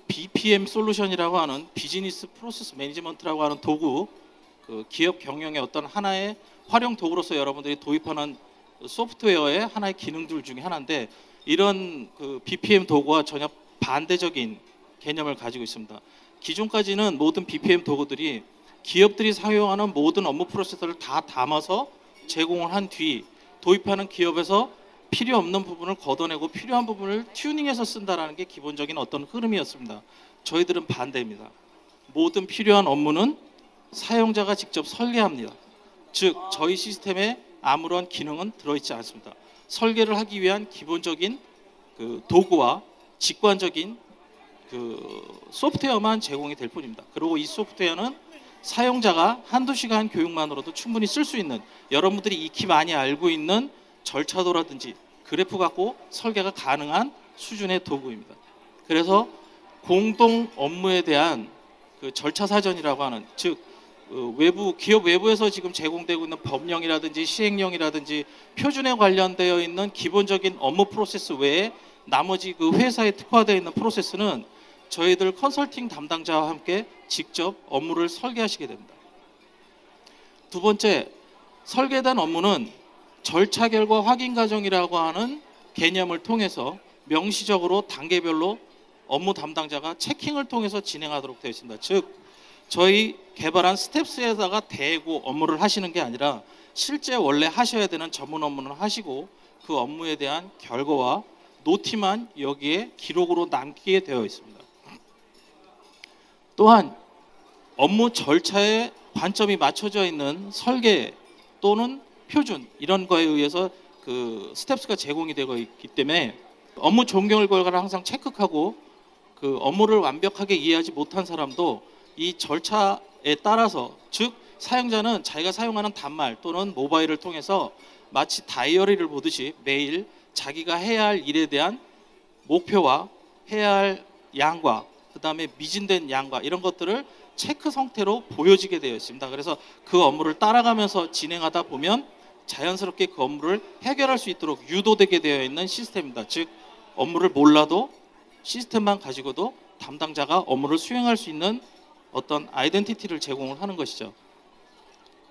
O: BPM 솔루션이라고 하는 비즈니스 프로세스 매니지먼트라고 하는 도구, 그 기업 경영의 어떤 하나의 활용 도구로서 여러분들이 도입하는 소프트웨어의 하나의 기능들 중에 하나인데, 이런 그 BPM 도구와 전혀 반대적인 개념을 가지고 있습니다. 기존까지는 모든 BPM 도구들이 기업들이 사용하는 모든 업무 프로세스를 다 담아서 제공을 한 뒤 도입하는 기업에서 필요 없는 부분을 걷어내고 필요한 부분을 튜닝해서 쓴다라는 게 기본적인 어떤 흐름이었습니다. 저희들은 반대입니다. 모든 필요한 업무는 사용자가 직접 설계합니다. 즉, 저희 시스템에 아무런 기능은 들어있지 않습니다. 설계를 하기 위한 기본적인 그 도구와 직관적인 그 소프트웨어만 제공이 될 뿐입니다. 그리고 이 소프트웨어는 사용자가 한두 시간 교육만으로도 충분히 쓸 수 있는, 여러분들이 익히 많이 알고 있는 절차도라든지 그래프 갖고 설계가 가능한 수준의 도구입니다. 그래서 공동 업무에 대한 그 절차 사전이라고 하는, 즉 외부 기업 외부에서 지금 제공되고 있는 법령이라든지 시행령이라든지 표준에 관련되어 있는 기본적인 업무 프로세스 외에 나머지 그 회사에 특화되어 있는 프로세스는 저희들 컨설팅 담당자와 함께 직접 업무를 설계하시게 됩니다. 두 번째, 설계된 업무는 절차 결과 확인 과정이라고 하는 개념을 통해서 명시적으로 단계별로 업무 담당자가 체킹을 통해서 진행하도록 되어 있습니다. 즉, 저희 개발한 스텝스에다가 대고 업무를 하시는 게 아니라 실제 원래 하셔야 되는 전문 업무는 하시고, 그 업무에 대한 결과와 노티만 여기에 기록으로 남기게 되어 있습니다. 또한 업무 절차에 관점이 맞춰져 있는 설계 또는 표준 이런 거에 의해서 그 스텝스가 제공이 되고 있기 때문에 업무 종결 결과를 항상 체크하고 그 업무를 완벽하게 이해하지 못한 사람도 이 절차에 따라서, 즉 사용자는 자기가 사용하는 단말 또는 모바일을 통해서 마치 다이어리를 보듯이 매일 자기가 해야 할 일에 대한 목표와 해야 할 양과 그 다음에 미진된 양과 이런 것들을 체크 형태로 보여지게 되어 있습니다. 그래서 그 업무를 따라가면서 진행하다 보면 자연스럽게 그 업무를 해결할 수 있도록 유도되게 되어 있는 시스템입니다. 즉 업무를 몰라도 시스템만 가지고도 담당자가 업무를 수행할 수 있는 어떤 아이덴티티를 제공을 하는 것이죠.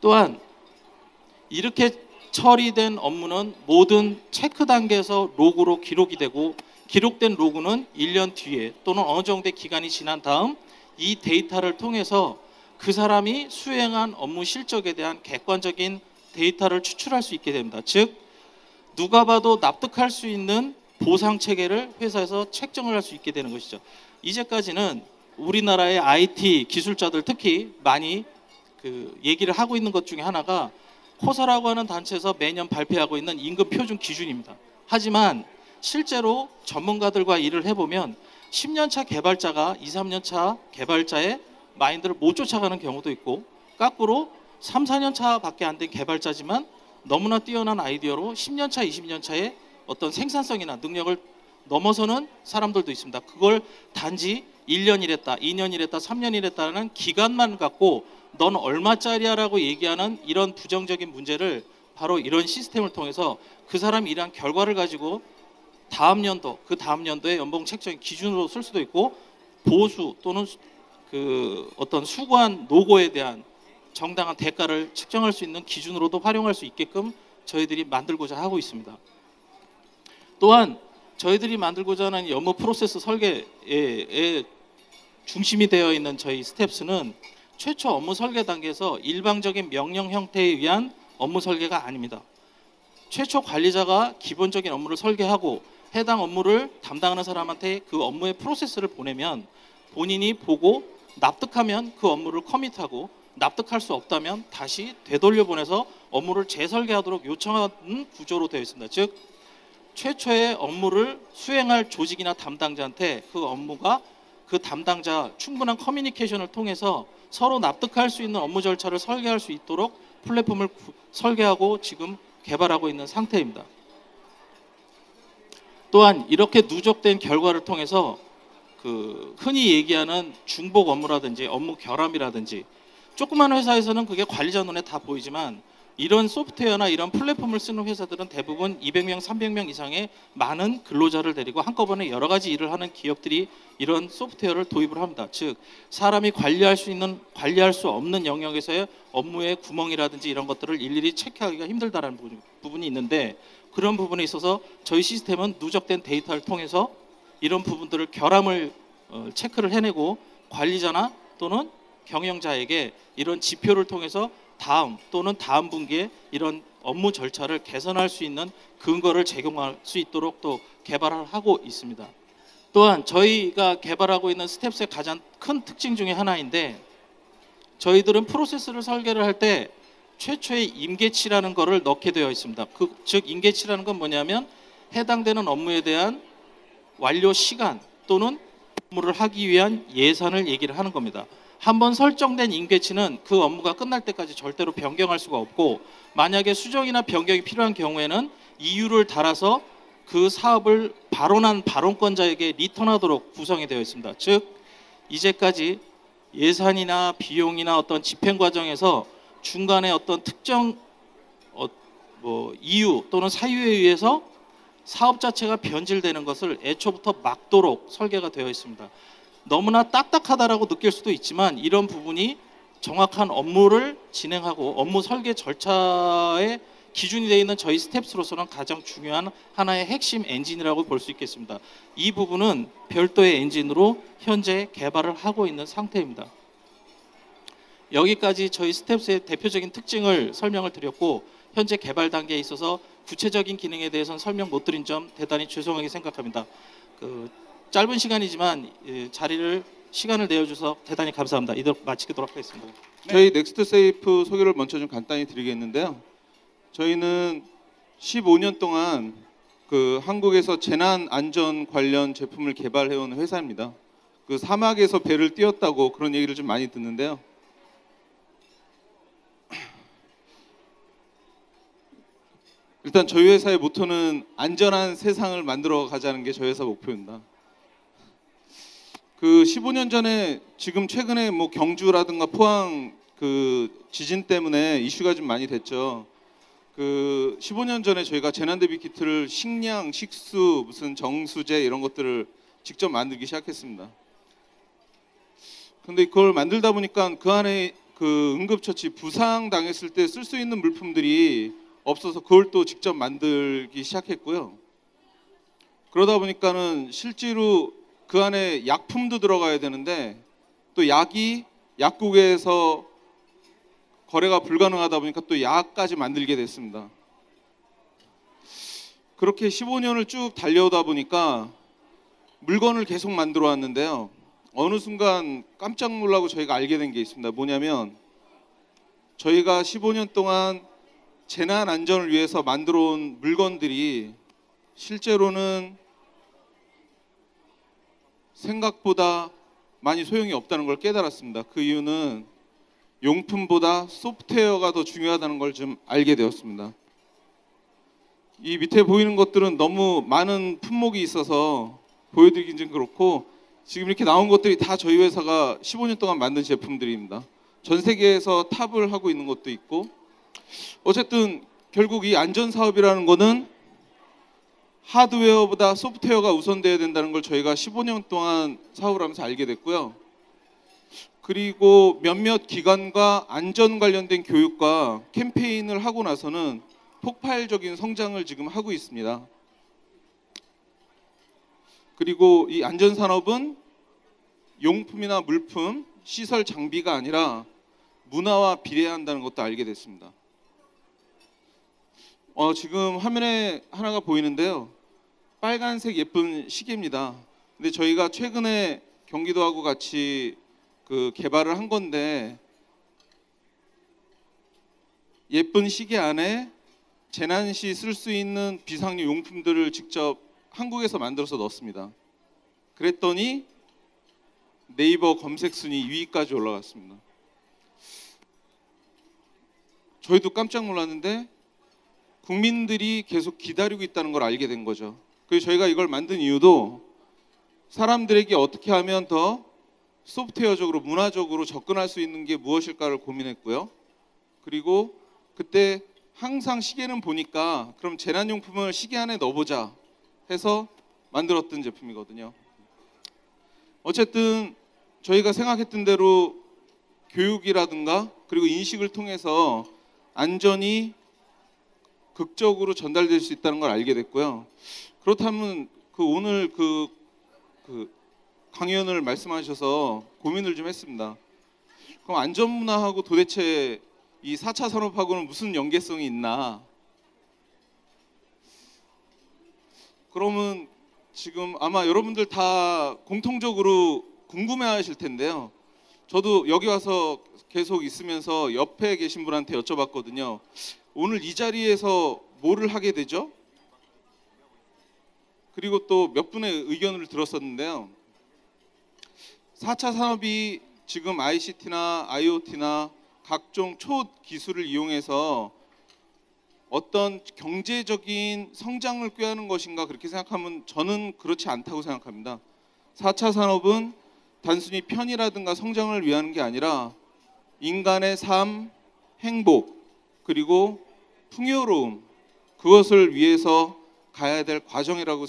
O: 또한 이렇게 처리된 업무는 모든 체크 단계에서 로그로 기록이 되고, 기록된 로그는 1년 뒤에 또는 어느 정도의 기간이 지난 다음 이 데이터를 통해서 그 사람이 수행한 업무 실적에 대한 객관적인 데이터를 추출할 수 있게 됩니다. 즉 누가 봐도 납득할 수 있는 보상 체계를 회사에서 책정을 할 수 있게 되는 것이죠. 이제까지는 우리나라의 IT 기술자들 특히 많이 그 얘기를 하고 있는 것 중에 하나가 코사라고 하는 단체에서 매년 발표하고 있는 임금 표준 기준입니다. 하지만 실제로 전문가들과 일을 해보면 10년차 개발자가 2, 3년차 개발자의 마인드를 못 쫓아가는 경우도 있고, 거꾸로 3, 4년차 밖에 안 된 개발자지만 너무나 뛰어난 아이디어로 10년차, 20년차의 어떤 생산성이나 능력을 넘어서는 사람들도 있습니다. 그걸 단지 1년 일했다, 2년 일했다, 3년 일했다는 기간만 갖고 넌 얼마짜리야 라고 얘기하는 이런 부정적인 문제를 바로 이런 시스템을 통해서 그 사람이 일한 결과를 가지고 다음 연도, 그 다음 연도의 연봉 책정 기준으로 쓸 수도 있고, 보수 또는 그 어떤 수고한 노고에 대한 정당한 대가를 측정할 수 있는 기준으로도 활용할 수 있게끔 저희들이 만들고자 하고 있습니다. 또한 저희들이 만들고자 하는 업무 프로세스 설계에 중심이 되어 있는 저희 스텝스는 최초 업무 설계 단계에서 일방적인 명령 형태에 의한 업무 설계가 아닙니다. 최초 관리자가 기본적인 업무를 설계하고 해당 업무를 담당하는 사람한테 그 업무의 프로세스를 보내면 본인이 보고 납득하면 그 업무를 커밋하고, 납득할 수 없다면 다시 되돌려 보내서 업무를 재설계하도록 요청하는 구조로 되어 있습니다. 즉 최초의 업무를 수행할 조직이나 담당자한테 그 업무가 그 담당자 충분한 커뮤니케이션을 통해서 서로 납득할 수 있는 업무 절차를 설계할 수 있도록 플랫폼을 설계하고 지금 개발하고 있는 상태입니다. 또한 이렇게 누적된 결과를 통해서 그 흔히 얘기하는 중복 업무라든지 업무 결함이라든지, 조그만 회사에서는 그게 관리자 눈에 다 보이지만 이런 소프트웨어나 이런 플랫폼을 쓰는 회사들은 대부분 200명, 300명 이상의 많은 근로자를 데리고 한꺼번에 여러 가지 일을 하는 기업들이 이런 소프트웨어를 도입을 합니다. 즉 사람이 관리할 수 없는 영역에서의 업무의 구멍이라든지 이런 것들을 일일이 체크하기가 힘들다라는 부분이 있는데, 그런 부분에 있어서 저희 시스템은 누적된 데이터를 통해서 이런 부분들을 결함을 체크를 해내고 관리자나 또는 경영자에게 이런 지표를 통해서 다음 또는 다음 분기에 이런 업무 절차를 개선할 수 있는 근거를 제공할 수 있도록 또 개발을 하고 있습니다. 또한 저희가 개발하고 있는 스텝스의 가장 큰 특징 중에 하나인데, 저희들은 프로세스를 설계를 할 때 최초의 임계치라는 것을 넣게 되어 있습니다. 즉 임계치라는 건 뭐냐면 해당되는 업무에 대한 완료 시간 또는 업무를 하기 위한 예산을 얘기를 하는 겁니다. 한번 설정된 임계치는 그 업무가 끝날 때까지 절대로 변경할 수가 없고, 만약에 수정이나 변경이 필요한 경우에는 이유를 달아서 그 사업을 발언한 발언권자에게 리턴하도록 구성이 되어 있습니다. 즉 이제까지 예산이나 비용이나 어떤 집행 과정에서 중간에 어떤 특정 이유 또는 사유에 의해서 사업 자체가 변질되는 것을 애초부터 막도록 설계가 되어 있습니다. 너무나 딱딱하다라고 느낄 수도 있지만 이런 부분이 정확한 업무를 진행하고 업무 설계 절차에 기준이 되어 있는 저희 스텝스로서는 가장 중요한 하나의 핵심 엔진이라고 볼 수 있겠습니다. 이 부분은 별도의 엔진으로 현재 개발을 하고 있는 상태입니다. 여기까지 저희 스텝스의 대표적인 특징을 설명을 드렸고, 현재 개발 단계에 있어서 구체적인 기능에 대해서는 설명 못 드린 점 대단히 죄송하게 생각합니다. 짧은 시간이지만 시간을 내어주셔서 대단히 감사합니다. 이대로 마치도록 하겠습니다.
P: 저희 넥스트 세이프 소개를 먼저 좀 간단히 드리겠는데요. 저희는 15년 동안 한국에서 재난 안전 관련 제품을 개발해온 회사입니다. 사막에서 배를 띄웠다고 그런 얘기를 좀 많이 듣는데요. 일단 저희 회사의 모토는 안전한 세상을 만들어 가자는 게 저희 회사 목표입니다. 15년 전에 지금 최근에 경주라든가 포항 지진 때문에 이슈가 좀 많이 됐죠. 15년 전에 저희가 재난대비 키트를 식량, 식수, 무슨 정수제 이런 것들을 직접 만들기 시작했습니다. 근데 그걸 만들다 보니까 그 안에 응급처치 부상 당했을 때 쓸 수 있는 물품들이 없어서 그걸 또 직접 만들기 시작했고요. 그러다 보니까는 실제로 그 안에 약품도 들어가야 되는데 또 약이 약국에서 거래가 불가능하다 보니까 또 약까지 만들게 됐습니다. 그렇게 15년을 쭉 달려오다 보니까 물건을 계속 만들어 왔는데요. 어느 순간 깜짝 놀라고 저희가 알게 된 게 있습니다. 뭐냐면 저희가 15년 동안 재난 안전을 위해서 만들어 온 물건들이 실제로는 생각보다 많이 소용이 없다는 걸 깨달았습니다. 그 이유는 용품보다 소프트웨어가 더 중요하다는 걸 좀 알게 되었습니다. 이 밑에 보이는 것들은 너무 많은 품목이 있어서 보여드리긴 좀 그렇고 지금 이렇게 나온 것들이 다 저희 회사가 15년 동안 만든 제품들입니다. 전 세계에서 탑을 하고 있는 것도 있고 어쨌든 결국 이 안전사업이라는 거는 하드웨어보다 소프트웨어가 우선돼야 된다는 걸 저희가 15년 동안 사업을 하면서 알게 됐고요. 그리고 몇몇 기관과 안전 관련된 교육과 캠페인을 하고 나서는 폭발적인 성장을 지금 하고 있습니다. 그리고 이 안전산업은 용품이나 물품, 시설 장비가 아니라 문화와 비례한다는 것도 알게 됐습니다. 지금 화면에 하나가 보이는데요. 빨간색 예쁜 시계입니다. 근데 저희가 최근에 경기도하고 같이 개발을 한 건데 예쁜 시계 안에 재난 시 쓸 수 있는 비상용 용품들을 직접 한국에서 만들어서 넣었습니다. 그랬더니 네이버 검색 순위 2위까지 올라갔습니다. 저희도 깜짝 놀랐는데 국민들이 계속 기다리고 있다는 걸 알게 된 거죠. 그래서 저희가 이걸 만든 이유도 사람들에게 어떻게 하면 더 소프트웨어적으로 문화적으로 접근할 수 있는 게 무엇일까를 고민했고요. 그리고 그때 항상 시계는 보니까 그럼 재난용품을 시계 안에 넣어보자 해서 만들었던 제품이거든요. 어쨌든 저희가 생각했던 대로 교육이라든가 그리고 인식을 통해서 안전이 극적으로 전달될 수 있다는 걸 알게 됐고요. 그렇다면 오늘 강의원을 말씀하셔서 고민을 좀 했습니다. 그럼 안전문화하고 도대체 이 4차 산업하고는 무슨 연계성이 있나? 그러면 지금 아마 여러분들 다 공통적으로 궁금해하실 텐데요. 저도 여기 와서 계속 있으면서 옆에 계신 분한테 여쭤봤거든요. 오늘 이 자리에서 뭐를 하게 되죠? 그리고 또 몇 분의 의견을 들었었는데요. 4차 산업이 지금 ICT나 IoT나 각종 초기술을 이용해서 어떤 경제적인 성장을 꾀하는 것인가 그렇게 생각하면 저는 그렇지 않다고 생각합니다. 4차 산업은 단순히 편의라든가 성장을 위한 게 아니라 인간의 삶, 행복, 그리고 풍요로움 그것을 위해서 가야 될 과정이라고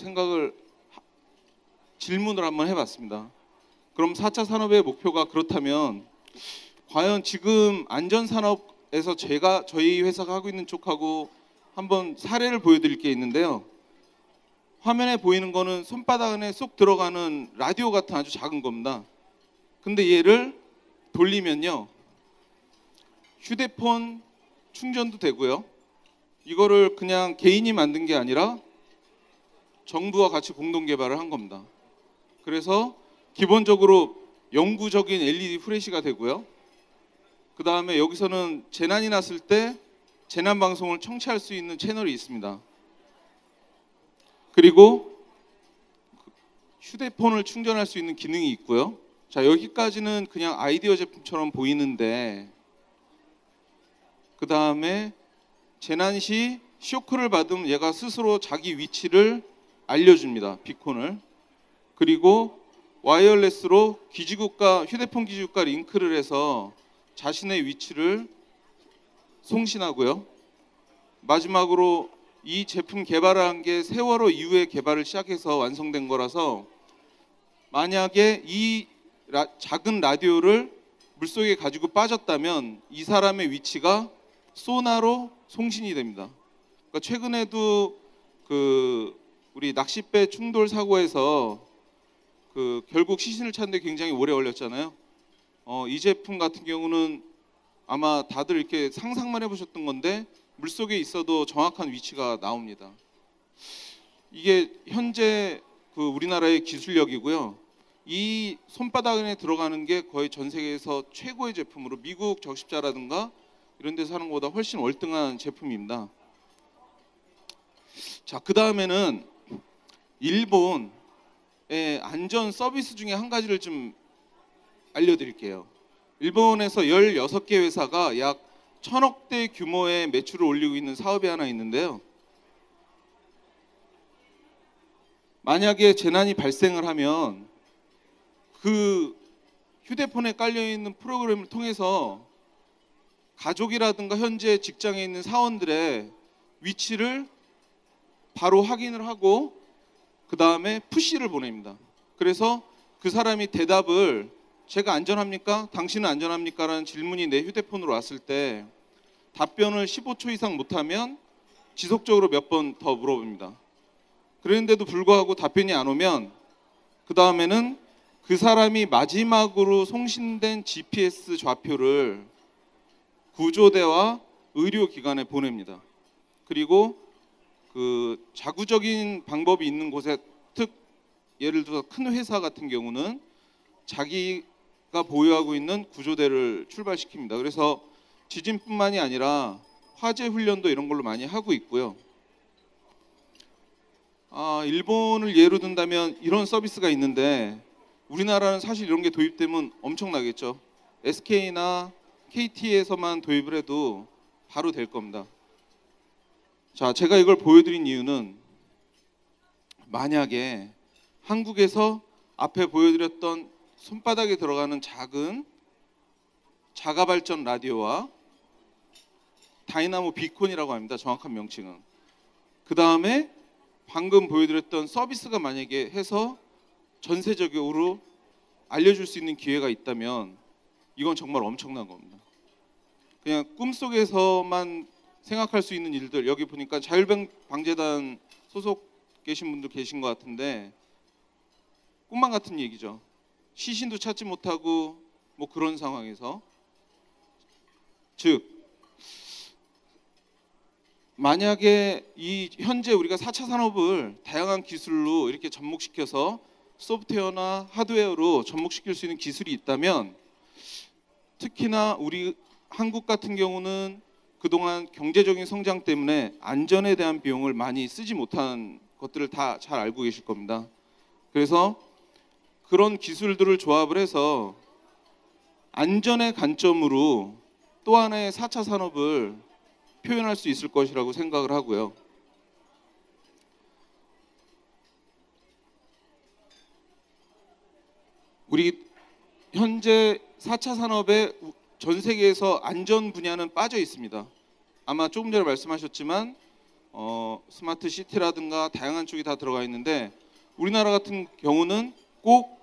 P: 질문을 한번 해봤습니다. 그럼 4차 산업의 목표가 그렇다면 과연 지금 안전산업에서 저희 회사가 하고 있는 쪽하고 한번 사례를 보여드릴 게 있는데요. 화면에 보이는 거는 손바닥 안에 쏙 들어가는 라디오 같은 아주 작은 겁니다. 근데 얘를 돌리면요. 휴대폰 충전도 되고요. 이거를 그냥 개인이 만든 게 아니라 정부와 같이 공동 개발을 한 겁니다. 그래서 기본적으로 영구적인 LED 프레시가 되고요. 그 다음에 여기서는 재난이 났을 때 재난 방송을 청취할 수 있는 채널이 있습니다. 그리고 휴대폰을 충전할 수 있는 기능이 있고요. 자, 여기까지는 그냥 아이디어 제품처럼 보이는데, 그 다음에 재난 시 쇼크를 받으면 얘가 스스로 자기 위치를 알려줍니다. 비콘을. 그리고 와이어레스로 기지국과 휴대폰 기지국과 링크를 해서 자신의 위치를 송신하고요. 마지막으로 이 제품 개발한 게 세월호 이후에 개발을 시작해서 완성된 거라서 만약에 이 작은 라디오를 물속에 가지고 빠졌다면 이 사람의 위치가 소나로 송신이 됩니다. 그러니까 최근에도 우리 낚싯배 충돌 사고에서 결국 시신을 찾는데 굉장히 오래 걸렸잖아요. 이 제품 같은 경우는 아마 다들 이렇게 상상만 해보셨던 건데 물속에 있어도 정확한 위치가 나옵니다. 이게 현재 우리나라의 기술력이고요. 이 손바닥 안에 들어가는 게 거의 전 세계에서 최고의 제품으로 미국 적십자라든가 이런 데서 하는 것보다 훨씬 월등한 제품입니다. 자, 그 다음에는 일본의 안전 서비스 중에 한 가지를 좀 알려드릴게요. 일본에서 16개 회사가 약 1000억대 규모의 매출을 올리고 있는 사업이 하나 있는데요. 만약에 재난이 발생을 하면 그 휴대폰에 깔려있는 프로그램을 통해서 가족이라든가 현재 직장에 있는 사원들의 위치를 바로 확인을 하고 그 다음에 푸시를 보냅니다. 그래서 그 사람이 대답을 제가 안전합니까? 당신은 안전합니까? 라는 질문이 내 휴대폰으로 왔을 때 답변을 15초 이상 못하면 지속적으로 몇 번 더 물어봅니다. 그랬는데도 불구하고 답변이 안 오면 그 다음에는 그 사람이 마지막으로 송신된 GPS 좌표를 구조대와 의료기관에 보냅니다. 그리고 자구적인 방법이 있는 곳에 예를 들어서 큰 회사 같은 경우는 자기가 보유하고 있는 구조대를 출발시킵니다. 그래서 지진뿐만이 아니라 화재 훈련도 이런 걸로 많이 하고 있고요. 일본을 예로 든다면 이런 서비스가 있는데 우리나라는 사실 이런 게 도입되면 엄청나겠죠. SK나 KT에서만 도입을 해도 바로 될 겁니다. 자, 제가 이걸 보여드린 이유는 만약에 한국에서 앞에 보여드렸던 손바닥에 들어가는 작은 자가발전 라디오와 다이나모 비콘이라고 합니다. 정확한 명칭은. 그 다음에 방금 보여드렸던 서비스가 만약에 해서 전세적으로 알려줄 수 있는 기회가 있다면 이건 정말 엄청난 겁니다. 그냥 꿈속에서만 생각할 수 있는 일들, 여기 보니까 자율방재단 소속 계신 분들 계신 것 같은데 꿈만 같은 얘기죠. 시신도 찾지 못하고 뭐 그런 상황에서, 즉 만약에 이 현재 우리가 4차 산업을 다양한 기술로 이렇게 접목시켜서 소프트웨어나 하드웨어로 접목시킬 수 있는 기술이 있다면, 특히나 우리 한국 같은 경우는 그동안 경제적인 성장 때문에 안전에 대한 비용을 많이 쓰지 못한 것들을 다 잘 알고 계실 겁니다. 그래서 그런 기술들을 조합을 해서 안전의 관점으로 또 하나의 4차 산업을 표현할 수 있을 것이라고 생각을 하고요. 우리 현재 4차 산업의 전 세계에서 안전 분야는 빠져 있습니다. 아마 조금 전에 말씀하셨지만 스마트 시티라든가 다양한 쪽이 다 들어가 있는데 우리나라 같은 경우는 꼭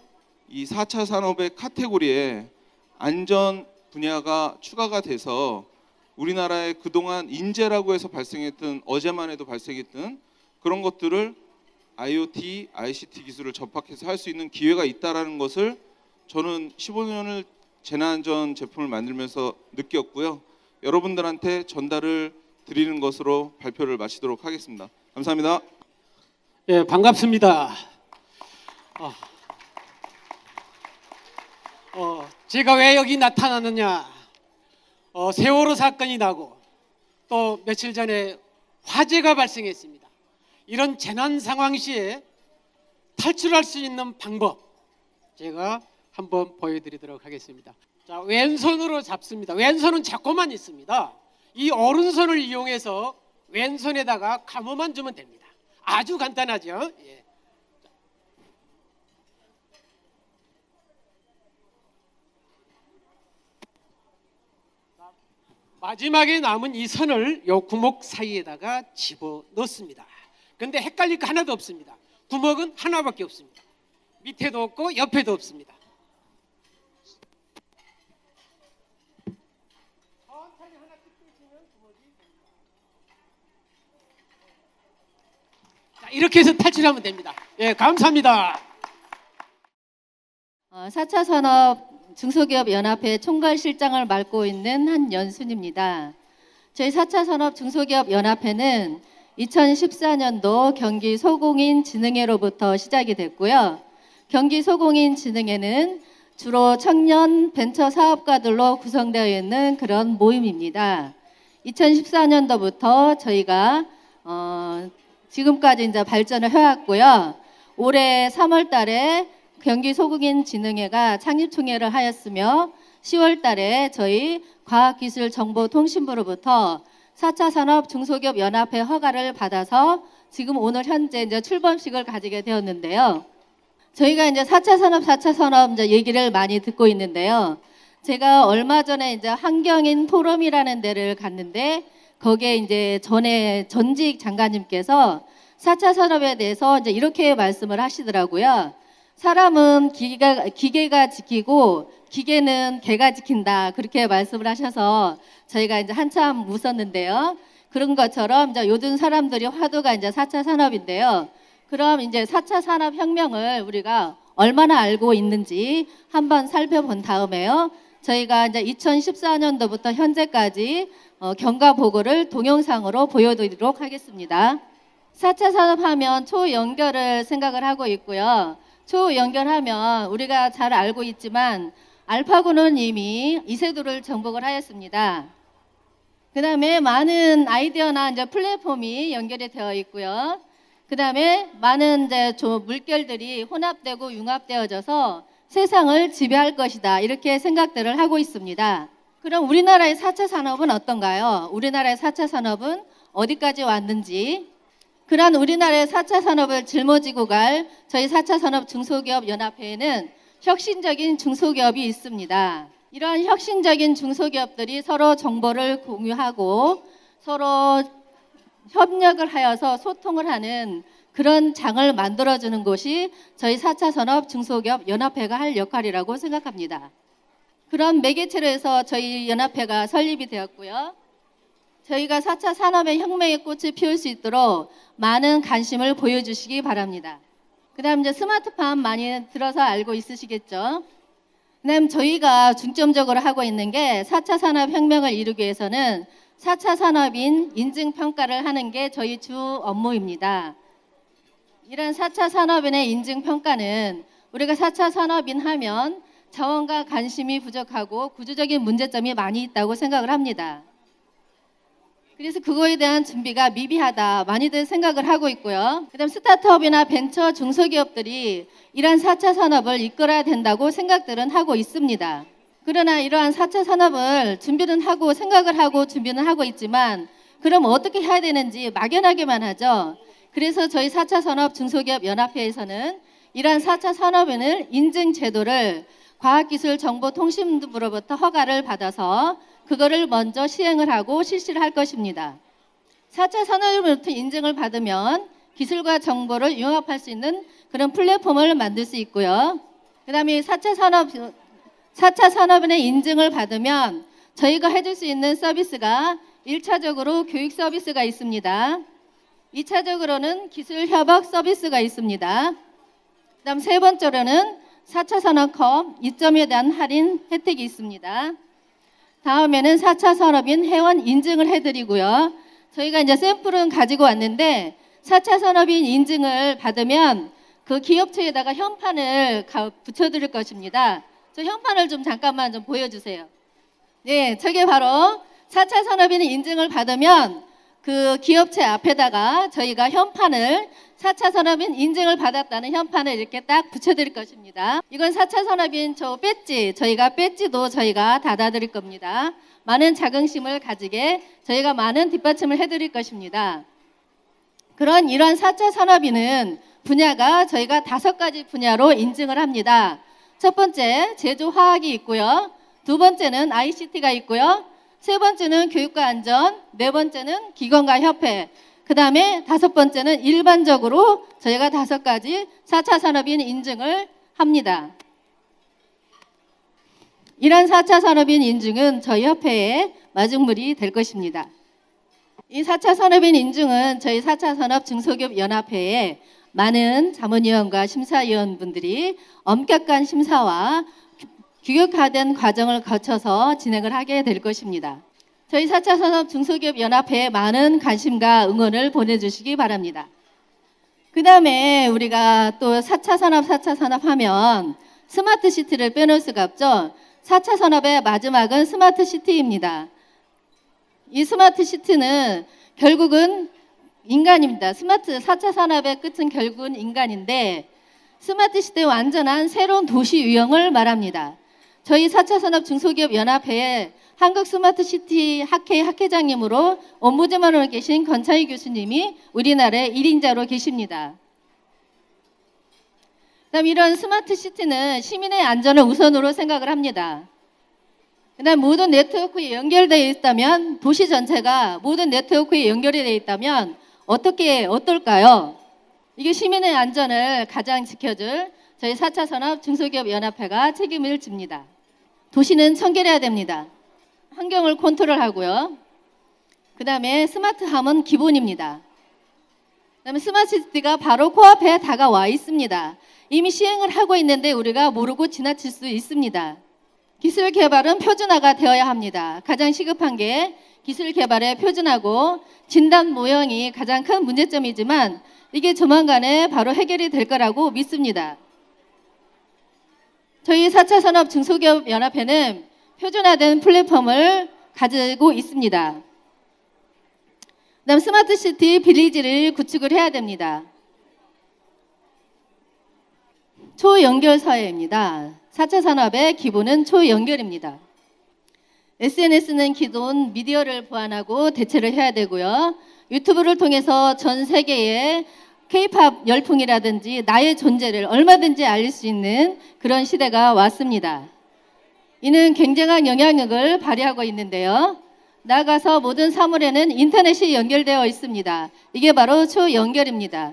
P: 이 4차 산업의 카테고리에 안전 분야가 추가가 돼서 우리나라의 그동안 인재라고 해서 발생했던, 어제만 해도 발생했던 그런 것들을 IoT, ICT 기술을 접합해서 할 수 있는 기회가 있다는 것을 저는 15년을 재난안전 제품을 만들면서 느꼈고요. 여러분들한테 전달을 드리는 것으로 발표를 마치도록 하겠습니다. 감사합니다.
Q: 예, 반갑습니다. 제가 왜 여기 나타났느냐? 세월호 사건이 나고 또 며칠 전에 화재가 발생했습니다. 이런 재난 상황 시에 탈출할 수 있는 방법 제가 한번 보여드리도록 하겠습니다. 자, 왼손으로 잡습니다. 왼손은 잡고만 있습니다. 이 오른손을 이용해서 왼손에다가 감어만 주면 됩니다. 아주 간단하죠. 예. 마지막에 남은 이 선을 요 구멍 사이에다가 집어 넣습니다. 근데 헷갈릴 거 하나도 없습니다. 구멍은 하나밖에 없습니다. 밑에도 없고 옆에도 없습니다. 자, 이렇게 해서 탈출하면 됩니다. 예, 감사합니다.
R: 4차 산업 중소기업연합회 총괄실장을 맡고 있는 한연순입니다. 저희 4차 산업 중소기업연합회는 2014년도 경기 소공인진흥회로부터 시작이 됐고요. 경기 소공인진흥회는 주로 청년 벤처 사업가들로 구성되어 있는 그런 모임입니다. 2014년도부터 저희가 지금까지 이제 발전을 해왔고요. 올해 3월 달에 경기 소공인진흥회가 창립총회를 하였으며 10월 달에 저희 과학기술정보통신부로부터 4차 산업 중소기업 연합회 허가를 받아서 지금 오늘 현재 이제 출범식을 가지게 되었는데요. 저희가 이제 4차 산업 이제 얘기를 많이 듣고 있는데요. 제가 얼마 전에 이제 환경인 포럼이라는 데를 갔는데 거기에 이제 전직 장관님께서 4차 산업에 대해서 이제 이렇게 말씀을 하시더라고요. 사람은 기계가 지키고 기계는 개가 지킨다. 그렇게 말씀을 하셔서 저희가 이제 한참 웃었는데요. 그런 것처럼 이제 요즘 사람들이 화두가 이제 4차 산업인데요. 그럼 이제 4차 산업 혁명을 우리가 얼마나 알고 있는지 한번 살펴본 다음에요. 저희가 이제 2014년도부터 현재까지 경과 보고를 동영상으로 보여드리도록 하겠습니다. 4차 산업하면 초연결을 생각을 하고 있고요. 초연결하면 우리가 잘 알고 있지만 알파고는 이미 이세돌을 정복을 하였습니다. 그 다음에 많은 아이디어나 이제 플랫폼이 연결이 되어 있고요. 그 다음에 많은 이제 물결들이 혼합되고 융합되어져서 세상을 지배할 것이다. 이렇게 생각들을 하고 있습니다. 그럼 우리나라의 4차 산업은 어떤가요? 우리나라의 4차 산업은 어디까지 왔는지, 그러한 우리나라의 4차 산업을 짊어지고 갈 저희 4차 산업 중소기업 연합회에는 혁신적인 중소기업이 있습니다. 이러한 혁신적인 중소기업들이 서로 정보를 공유하고 서로 협력을 하여서 소통을 하는 그런 장을 만들어주는 곳이 저희 4차 산업 중소기업 연합회가 할 역할이라고 생각합니다. 그런 매개체로 해서 저희 연합회가 설립이 되었고요. 저희가 4차 산업의 혁명의 꽃을 피울 수 있도록 많은 관심을 보여주시기 바랍니다. 그 다음 이제 스마트팜 많이 들어서 알고 있으시겠죠? 그 다음 저희가 중점적으로 하고 있는 게 4차 산업 혁명을 이루기 위해서는 4차 산업인 인증평가를 하는 게 저희 주 업무입니다. 이런 4차 산업인의 인증평가는 우리가 4차 산업인 하면 자원과 관심이 부족하고 구조적인 문제점이 많이 있다고 생각을 합니다. 그래서 그거에 대한 준비가 미비하다 많이들 생각을 하고 있고요. 그다음 스타트업이나 벤처 중소기업들이 이러한 4차 산업을 이끌어야 된다고 생각들은 하고 있습니다. 그러나 이러한 4차 산업을 준비는 하고 생각을 하고 준비는 하고 있지만 그럼 어떻게 해야 되는지 막연하게만 하죠. 그래서 저희 4차 산업 중소기업 연합회에서는 이러한 4차 산업인을 인증 제도를 과학기술정보통신부로부터 허가를 받아서 그거를 먼저 시행을 하고 실시를 할 것입니다. 4차 산업으로부터 인증을 받으면 기술과 정보를 융합할 수 있는 그런 플랫폼을 만들 수 있고요. 그 다음에 4차 산업인의 인증을 받으면 저희가 해줄 수 있는 서비스가 1차적으로 교육 서비스가 있습니다. 2차적으로는 기술 협업 서비스가 있습니다. 그 다음 세 번째로는 4차 산업컵 이점에 대한 할인 혜택이 있습니다. 다음에는 4차 산업인 회원 인증을 해드리고요. 저희가 이제 샘플은 가지고 왔는데 4차 산업인 인증을 받으면 그 기업체에다가 현판을 붙여드릴 것입니다. 저 현판을 좀 잠깐만 좀 보여주세요. 네, 저게 바로 4차 산업인 인증을 받으면 그 기업체 앞에다가 저희가 현판을 4차 산업인 인증을 받았다는 현판을 이렇게 딱 붙여드릴 것입니다. 이건 4차 산업인 저 배지, 저희가 배지도 저희가 닫아드릴 겁니다. 많은 자긍심을 가지게 저희가 많은 뒷받침을 해드릴 것입니다. 그런 이런 4차 산업인은 분야가 저희가 5가지 분야로 인증을 합니다. 첫 번째 제조화학이 있고요. 두 번째는 ICT가 있고요. 세 번째는 교육과 안전, 네 번째는 기관과 협회, 그 다음에 5번째는 일반적으로 저희가 5가지 4차 산업인 인증을 합니다. 이런 4차 산업인 인증은 저희 협회의 마중물이 될 것입니다. 이 4차 산업인 인증은 저희 4차 산업 중소기업 연합회에 많은 자문위원과 심사위원분들이 엄격한 심사와 규격화된 과정을 거쳐서 진행을 하게 될 것입니다. 저희 4차 산업 중소기업 연합회에 많은 관심과 응원을 보내주시기 바랍니다. 그 다음에 우리가 또 4차 산업 하면 스마트 시티를 빼놓을 수가 없죠. 4차 산업의 마지막은 스마트 시티입니다. 이 스마트 시티는 결국은 인간입니다. 4차 산업의 끝은 결국은 인간인데 스마트 시대의 완전한 새로운 도시 유형을 말합니다. 저희 4차 산업 중소기업 연합회에 한국 스마트 시티 학회 학회장님으로 업무지만으로 계신 권창희 교수님이 우리나라의 1인자로 계십니다. 그다음 이런 스마트 시티는 시민의 안전을 우선으로 생각을 합니다. 그다음 모든 네트워크에 연결되어 있다면 도시 전체가 모든 네트워크에 연결이 되어 있다면 어떨까요? 이게 시민의 안전을 가장 지켜줄 저희 4차 산업 중소기업 연합회가 책임을 집니다. 도시는 청결해야 됩니다. 환경을 컨트롤하고요. 그 다음에 스마트함은 기본입니다. 그 다음에 스마트 시티가 바로 코앞에 다가와 있습니다. 이미 시행을 하고 있는데 우리가 모르고 지나칠 수 있습니다. 기술 개발은 표준화가 되어야 합니다. 가장 시급한 게 기술 개발의 표준화고 진단 모형이 가장 큰 문제점이지만 이게 조만간에 바로 해결이 될 거라고 믿습니다. 저희 4차 산업 중소기업 연합회는 표준화된 플랫폼을 가지고 있습니다. 그다음 스마트 시티 빌리지를 구축을 해야 됩니다. 초연결 사회입니다. 4차 산업의 기본은 초연결입니다. SNS는 기존 미디어를 보완하고 대체를 해야 되고요. 유튜브를 통해서 전 세계의 K-팝 열풍이라든지 나의 존재를 얼마든지 알릴 수 있는 그런 시대가 왔습니다. 이는 굉장한 영향력을 발휘하고 있는데요. 나아가서 모든 사물에는 인터넷이 연결되어 있습니다. 이게 바로 초연결입니다.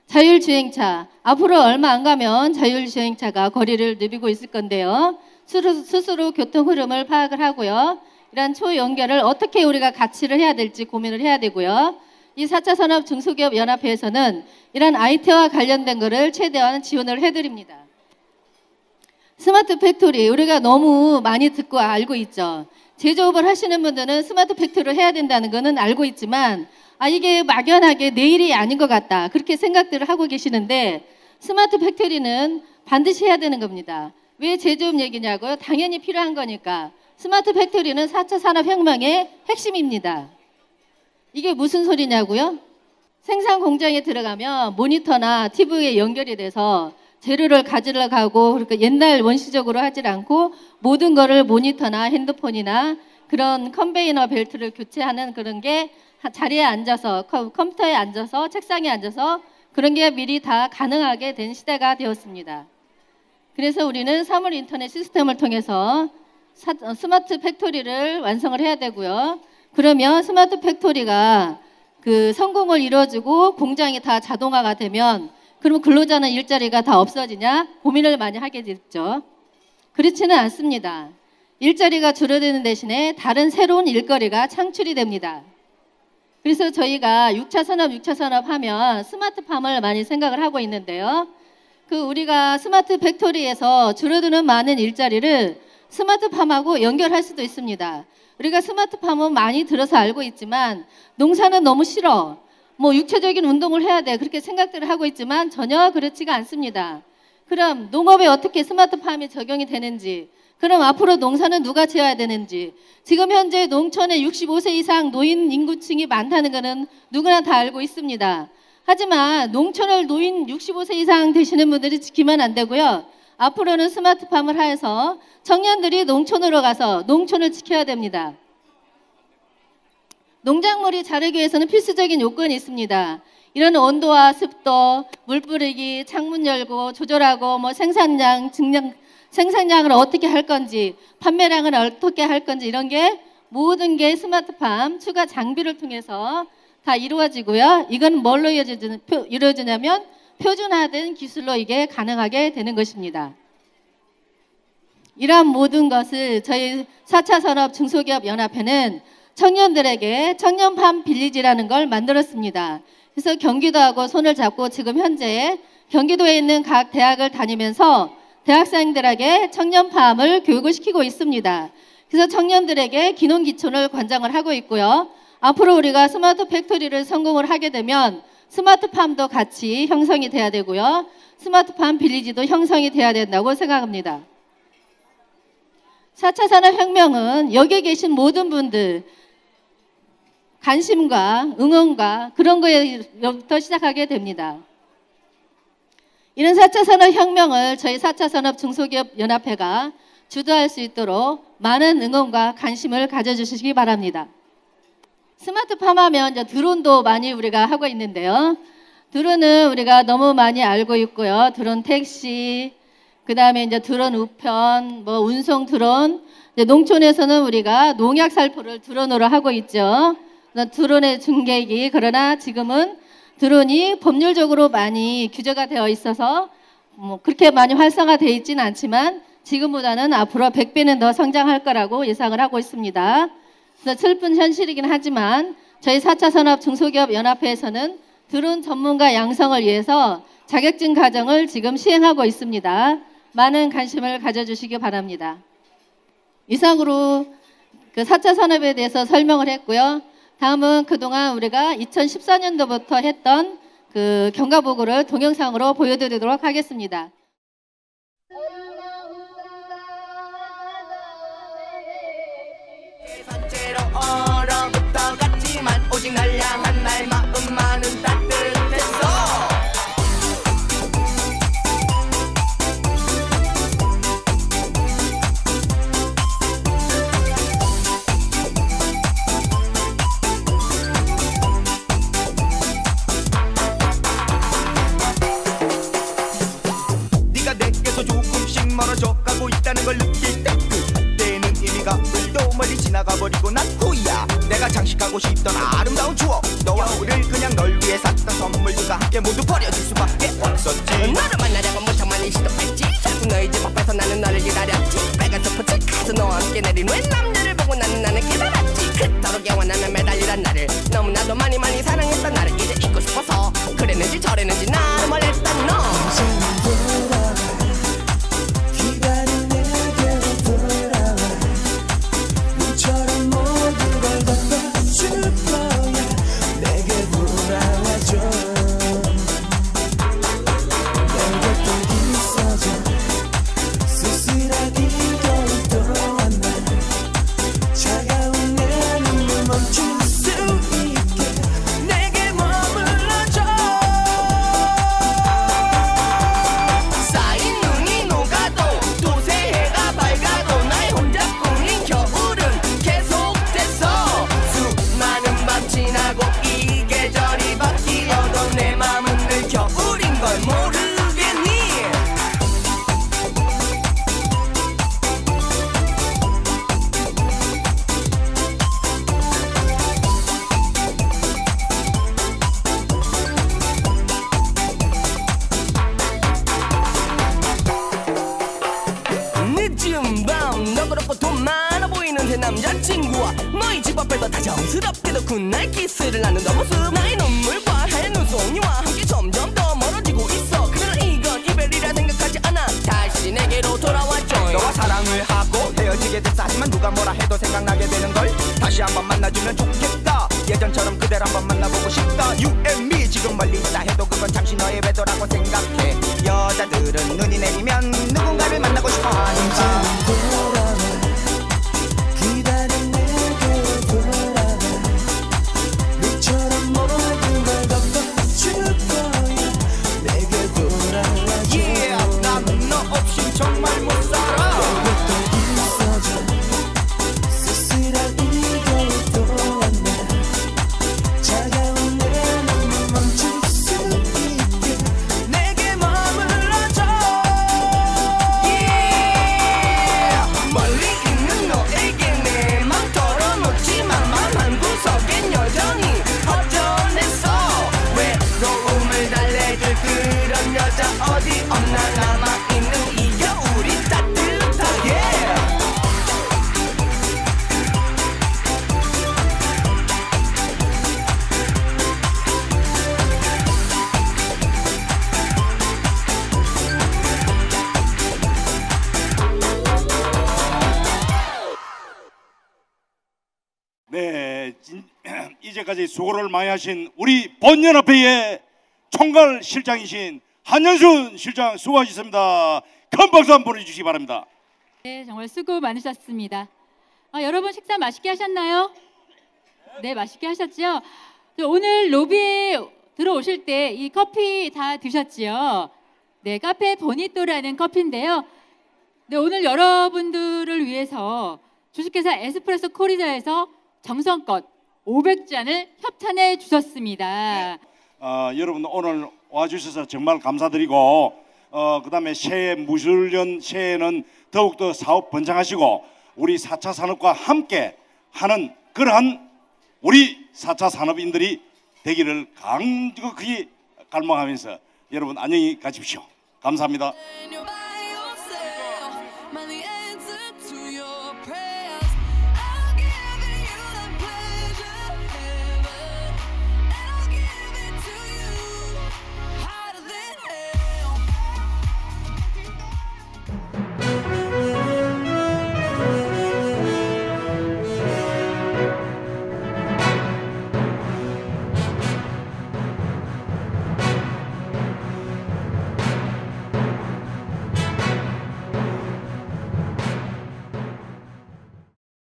R: 자율주행차, 앞으로 얼마 안 가면 자율주행차가 거리를 누비고 있을 건데요. 스스로 교통 흐름을 파악을 하고요. 이런 초연결을 어떻게 우리가 가치를 해야 될지 고민을 해야 되고요. 이 4차 산업 중소기업 연합회에서는 이런 IT와 관련된 것을 최대한 지원을 해드립니다. 스마트 팩토리, 우리가 너무 많이 듣고 알고 있죠. 제조업을 하시는 분들은 스마트 팩토리를 해야 된다는 것은 알고 있지만 이게 막연하게 내일이 아닌 것 같다. 그렇게 생각들을 하고 계시는데 스마트 팩토리는 반드시 해야 되는 겁니다. 왜 제조업 얘기냐고요? 당연히 필요한 거니까. 스마트 팩토리는 4차 산업혁명의 핵심입니다. 이게 무슨 소리냐고요? 생산 공장에 들어가면 모니터나 TV에 연결이 돼서 재료를 가지러 가고 그러니까 옛날 원시적으로 하질 않고 모든 거를 모니터나 핸드폰이나 그런 컨베이너 벨트를 교체하는 그런 게 자리에 앉아서 컴퓨터에 앉아서 책상에 앉아서 그런 게 미리 다 가능하게 된 시대가 되었습니다. 그래서 우리는 사물 인터넷 시스템을 통해서 스마트 팩토리를 완성을 해야 되고요. 그러면 스마트 팩토리가 그 성공을 이루어주고 공장이 다 자동화가 되면 그러면 근로자는 일자리가 다 없어지냐? 고민을 많이 하게 됐죠. 그렇지는 않습니다. 일자리가 줄어드는 대신에 다른 새로운 일거리가 창출이 됩니다. 그래서 저희가 6차 산업 하면 스마트팜을 많이 생각을 하고 있는데요. 우리가 스마트 팩토리에서 줄어드는 많은 일자리를 스마트팜하고 연결할 수도 있습니다. 우리가 스마트팜은 많이 들어서 알고 있지만 농사는 너무 싫어. 뭐 육체적인 운동을 해야 돼. 그렇게 생각들을 하고 있지만 전혀 그렇지가 않습니다. 그럼 농업에 어떻게 스마트팜이 적용이 되는지, 그럼 앞으로 농사는 누가 지어야 되는지, 지금 현재 농촌에 65세 이상 노인 인구층이 많다는 것은 누구나 다 알고 있습니다. 하지만 농촌을 노인 65세 이상 되시는 분들이 지키면 안 되고요. 앞으로는 스마트팜을 해서 청년들이 농촌으로 가서 농촌을 지켜야 됩니다. 농작물이 자라기 위해서는 필수적인 요건이 있습니다. 이런 온도와 습도, 물 뿌리기, 창문 열고 조절하고 뭐 생산량을 어떻게 할 건지, 판매량을 어떻게 할 건지 이런 게 모든 게 스마트팜 추가 장비를 통해서 다 이루어지고요. 이건 뭘로 이루어지냐면 표준화된 기술로 이게 가능하게 되는 것입니다. 이러한 모든 것을 저희 4차 산업 중소기업 연합회는 청년들에게 청년팜 빌리지라는 걸 만들었습니다. 그래서 경기도하고 손을 잡고 지금 현재 경기도에 있는 각 대학을 다니면서 대학생들에게 청년팜을 교육을 시키고 있습니다. 그래서 청년들에게 기농기촌을 관장을 하고 있고요. 앞으로 우리가 스마트 팩토리를 성공을 하게 되면 스마트팜도 같이 형성이 돼야 되고요. 스마트팜 빌리지도 형성이 돼야 된다고 생각합니다. 4차 산업혁명은 여기에 계신 모든 분들 관심과 응원과 그런 거에부터 시작하게 됩니다. 이런 4차 산업혁명을 저희 4차 산업 중소기업 연합회가 주도할 수 있도록 많은 응원과 관심을 가져주시기 바랍니다. 스마트팜 하면 이제 드론도 많이 우리가 하고 있는데요. 드론은 우리가 너무 많이 알고 있고요. 드론 택시, 그 다음에 이제 드론 우편, 뭐 운송 드론. 이제 농촌에서는 우리가 농약 살포를 드론으로 하고 있죠. 드론의 중계기. 그러나 지금은 드론이 법률적으로 많이 규제가 되어 있어서 뭐 그렇게 많이 활성화되어 있지는 않지만 지금보다는 앞으로 100배는 더 성장할 거라고 예상을 하고 있습니다. 그래서 슬픈 현실이긴 하지만 저희 4차 산업 중소기업 연합회에서는 드론 전문가 양성을 위해서 자격증 과정을 지금 시행하고 있습니다. 많은 관심을 가져주시기 바랍니다. 이상으로 그 4차 산업에 대해서 설명을 했고요. 다음은 그동안 우리가 2014년도부터 했던 그 경과보고를 동영상으로 보여드리도록 하겠습니다.
S: 전체로 얼어붙어 갔지만 오직 날 향한 날 마음만은 따뜻했어. 네가 내게서 조금씩 멀어져 가고 있다는 걸 느낄 때 그때는 이미 가을도 멀리 지나가버리고 난 후야. 내가 장식하고 싶던 아름다운 추억, 너와 우리를 그냥 널 위해 샀던 선물들과 함께 모두 버려질 수밖에 없었지. 너를 만나려고 무척 많이 시도했지. 자꾸 너희 집 앞에서 나는 너를 기다렸지. 빨간 스포츠 카드 너와 함께 내린 후에 남녀를 보고 나는 깨달았지. 그토록 영원하면 매달리란 나를, 너무나도 많이 사랑했던 나를 이제 잊고 싶어서 그랬는지 저랬는지 나를 멀했던 너. 남자친구와 너희 집 앞에서 다정스럽게도 굿나잇 키스를 나누던 모습, 나의 눈물과 하얀 눈송이와 함께 점점 더 멀어지고 있어. 그러나 이건 이별이라 생각하지 않아. 다시 내게로 돌아와줘. 너와 사랑을 하고 내 이제 됐어. 하지만 누가 뭐라 해도 생각나게 되는걸. 다시 한번 만나주면 좋겠다. 예전처럼 그댈 한번 만나보고 싶다. You and me 지금 멀리 있다 해도 그건 잠시 너의 외도라고 생각해. 여자들은 눈이 내리면 누군가를 만나고 싶어 하니까.
T: 기다린 내게 돌아와 너처럼 모든 걸 덮어줄 거야. 내게 돌아와
S: Yeah, 나는 너 없이 정말 못 살아.
T: 쓸쓸한 이별도 안나 차가운 내 맘을 멈출 수 있게
S: 내게 머물러줘. Yeah, 멀리 있는 너에게 내 맘 털어놓지만 맘 한 구석엔 여전히 허전했어. 외로움을 달래줄 그런 여자 어디 없나. 남아있는 이 겨울이 따뜻하게.
A: 네, 이제까지 수고를 많이 하신 우리 본연합회의 총괄 실장이신 한현순 실장 수고하셨습니다. 큰 박수 한번 보내주시기 바랍니다.
B: 네, 정말 수고 많으셨습니다. 여러분 식사 맛있게 하셨나요? 네, 맛있게 하셨죠? 오늘 로비에 들어오실 때 이 커피 다 드셨지요? 네, 카페 보니또라는 커피인데요. 네, 오늘 여러분들을 위해서 주식회사 에스프레소 코리아에서 정성껏 500잔을 협찬해 주셨습니다.
A: 여러분 오늘 와주셔서 정말 감사드리고 그다음에 새해 무술년 새해에는 더욱더 사업 번창하시고 우리 4차 산업과 함께 하는 그러한 우리 4차 산업인들이 되기를 강력히 갈망하면서 여러분 안녕히 가십시오. 감사합니다.